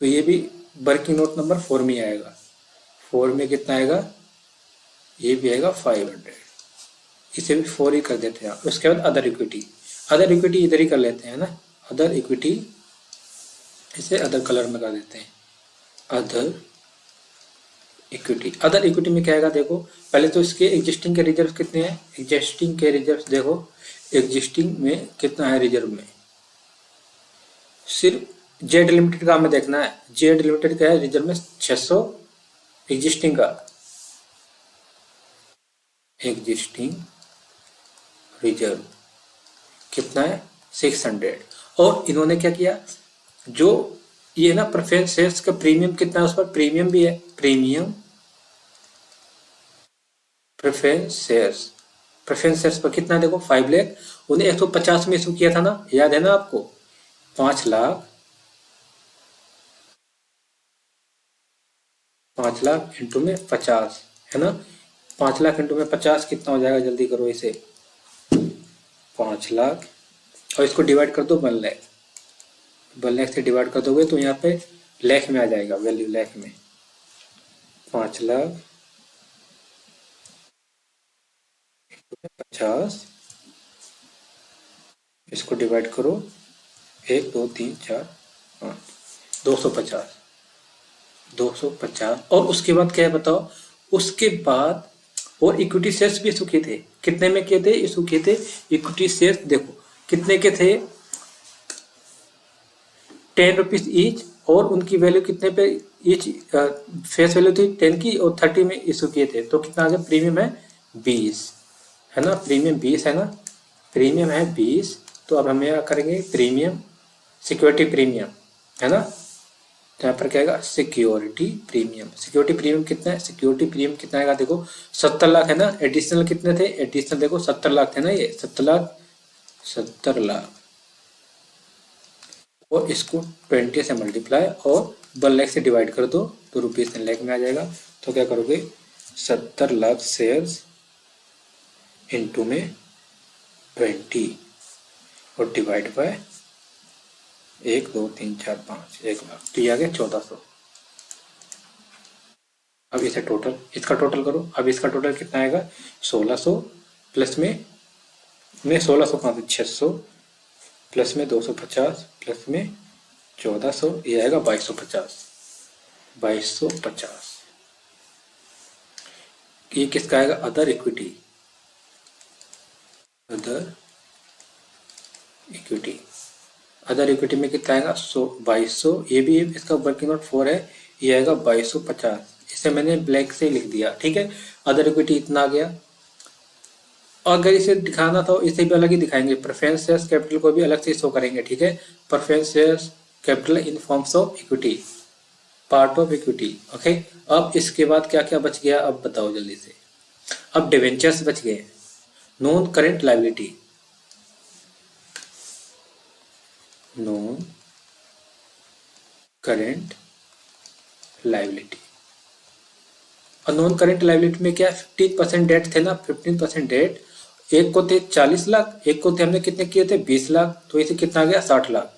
[SPEAKER 1] तो ये भी वर्किंग नोट नंबर 4 में आएगा। 4 में कितना आएगा, ये भी आएगा 500, इसे भी 4 ही कर देते हैं। उसके बाद अदर इक्विटी, अदर इक्विटी इधर ही कर लेते हैं ना, अदर इक्विटी इसे अदर कलर में कर देते हैं, अदर इक्विटी। अदर इक्विटी में क्या आएगा देखो, पहले तो इसके एग्जिस्टिंग के रिजर्व कितने हैं, एग्जिस्टिंग के रिजर्व देखो, एग्जिस्टिंग में कितना है रिजर्व में, सिर्फ जेड लिमिटेड का हमें देखना है, जेड लिमिटेड का है रिजर्व में 600, एग्जिस्टिंग का, एग्जिस्टिंग रिजर्व कितना है 600। और इन्होंने क्या किया, जो ये ना प्रेफरेंस शेयर्स का प्रीमियम कितना है, उस पर प्रीमियम भी है, premium preference shares, preference shares पर कितना देखो 5 लाख, उन्हें 150 में इशू किया था ना, याद है ना आपको, 5 लाख, 5 लाख इंटू में 50, है ना, 5 लाख इंटू में 50 कितना हो जाएगा, जल्दी करो इसे, 5 लाख, और इसको डिवाइड कर दो 1 लाख, 1 लाख से डिवाइड कर दोगे तो यहाँ पे लाख में आ जाएगा, वैल्यू लाख में, 5 लाख 50, इसको डिवाइड करो 1 2 3 4 5, 250, 250। और उसके बाद क्या है बताओ, उसके बाद और इक्विटी शेयर्स भी इशू किए थे, कितने में किए थे, इशू किए थे इक्विटी शेयर्स, देखो कितने के थे, 10 रुपीज ईच, और उनकी वैल्यू कितने पे ईच, फेस वैल्यू थी 10 की, और 30 में इशू किए थे, तो कितना आ गया, प्रीमियम है 20, है ना, प्रीमियम 20 है ना, प्रीमियम है 20। तो अब हम क्या करेंगे, प्रीमियम सिक्योरिटी प्रीमियम, है ना, तो यहाँ पर क्या आएगा, सिक्योरिटी प्रीमियम। सिक्योरिटी प्रीमियम कितना है, सिक्योरिटी प्रीमियम कितना आएगा देखो, 70 लाख है ना, एडिशनल कितने थे, एडिशनल देखो 70 लाख थे ना, ये 70 लाख, 70 लाख, और इसको 20 से मल्टीप्लाई और 1 लाख से डिवाइड कर दो तो रुपीज 10 लाख में आ जाएगा। तो क्या करोगे, 70 लाख शेयर्स इंटू में 20 और डिवाइड बाय 1 2 3 4 5, 1 लाख, तो ये आ गया 1400। अब इसे टोटल, इसका टोटल करो। अब इसका टोटल कितना आएगा, 1600 प्लस में 1600 कहाँ से, 600 प्लस में 250 प्लस में 1400, ये आएगा 2250। 2250 ये किसका आएगा, other equity. Other equity, other equity में कितना आएगा, 2200। ये भी इसका वर्किंग नोट 4 है, ये आएगा 2250। इसे मैंने ब्लैक से लिख दिया, ठीक है। अदर इक्विटी इतना आ गया। अगर इसे दिखाना तो इसे भी अलग ही दिखाएंगे, प्रेफरेंस शेयर्स कैपिटल को भी अलग से शो करेंगे, ठीक है। Preference shares capital in forms of equity, part of equity, okay. अब इसके बाद क्या क्या बच गया, अब बताओ जल्दी से। अब डिवेंचर्स बच गए, non current liability, non current liability. और नॉन करेंट लायबिलिटी में क्या, 15% डेट थे ना, 15% डेट। एक को थे 40 लाख, एक को थे हमने कितने किए थे, 20 लाख, तो इसे कितना आ गया, 60 लाख।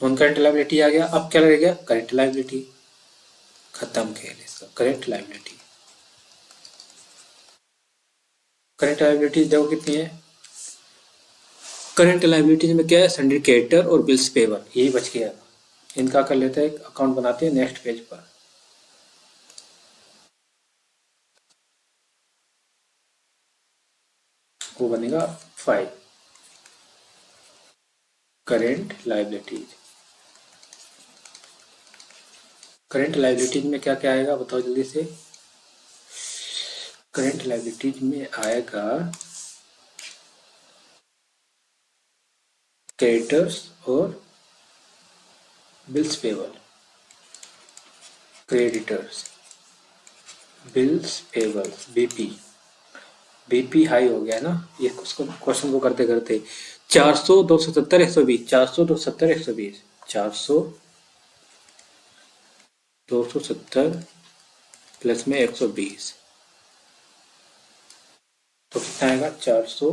[SPEAKER 1] नॉन करेंट लायबिलिटी आ गया। अब क्या रह गया, करेंट लायबिलिटी। खत्म खेल इसका, करेंट लायबिलिटी। करेंट लायबिलिटी देखो कितनी है, करेंट लायबिलिटीज में क्या है, सिंडिकेटर और बिल्स पेबल, यही बच गया। इनका कर लेते हैं, अकाउंट बनाते हैं नेक्स्ट पेज पर। वो बनेगा 5 करेंट लायबिलिटीज। करेंट लायबिलिटीज में क्या क्या आएगा बताओ जल्दी से। करेंट लायबिलिटीज में आएगा क्रेडिटर्स और bills payable. Creditors, bills payable, BP. BP high हो गया ना, ये उसको क्वेश्चन को करते करते। 400 270 120, 400 270 120, 400 270 प्लस में 120, तो कितना आएगा, 400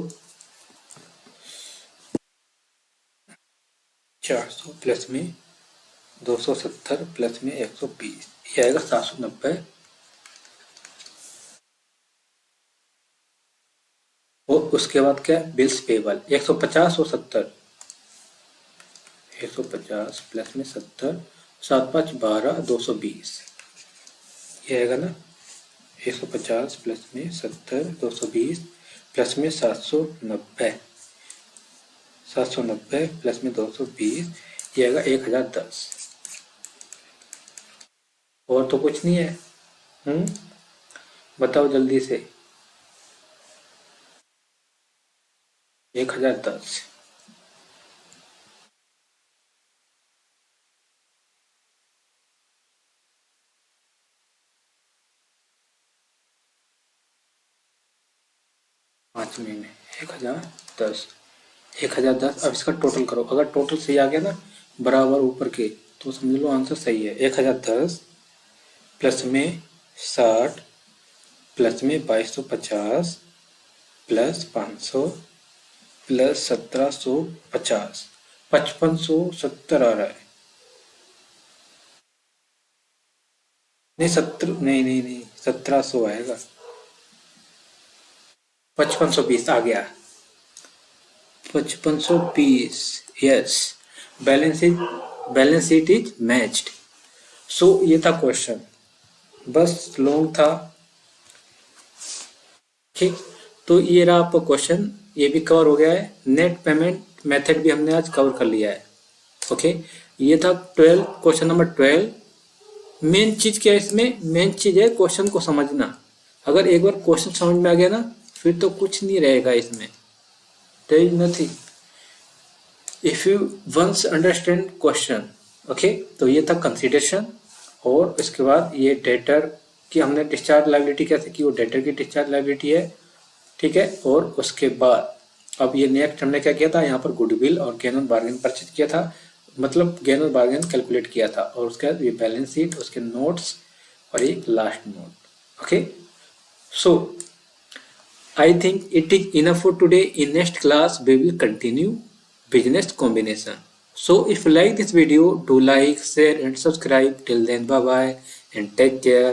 [SPEAKER 1] प्लस में 270 प्लस में 120, ये आएगा 790। और उसके बाद क्या, बिल्स पेबल 150 और 70, 150 प्लस में 70, 7 5 12 220, ये आएगा ना। 150 प्लस में 70 220 प्लस में 790, 790 प्लस में 220, ये आएगा 1010। और तो कुछ नहीं है, बताओ जल्दी से। 1010, पाँच महीने, 1010, 1010। अब इसका टोटल करो, अगर टोटल सही आ गया ना बराबर ऊपर के, तो समझ लो आंसर सही है। 1010 प्लस में 60 प्लस में 2250 प्लस 500 प्लस 1750, 5570 आ रहा है। नहीं 70, नहीं 1700 आएगा। 5520 आ गया, 5520, yes. Balance sheet is matched. So ये था क्वेश्चन, बस लॉन्ग था, ठीक। तो ये रहा आपका क्वेश्चन, ये भी कवर हो गया है। नेट पेमेंट मेथड भी हमने आज कवर कर लिया है, ओके। ये था 12, क्वेश्चन नंबर 12। मेन चीज क्या है इसमें, मेन चीज है क्वेश्चन को समझना। अगर एक बार क्वेश्चन समझ में आ गया ना, फिर तो कुछ नहीं रहेगा इसमें, there is nothing if you once understand question, okay. तो ये था कंसीडरेशन। और इसके बाद ये डेटर की हमने डिस्चार्ज लायबिलिटी कैसे की, वो डेटर की डिस्चार्ज लायबिलिटी है, ठीक है। और उसके बाद अब ये नेक्स्ट हमने क्या किया था, यहाँ पर गुडविल और गेन ऑन बार्गेन परचेज किया था, मतलब गेन ऑन बार्गेन कैलकुलेट किया था। और उसके बाद ये बैलेंस शीट, उसके नोट्स और एक last note, okay. So I think it is enough for today. In next class, we will continue business combination. So if you like this video, do like, share and subscribe. Till then, bye bye and take care.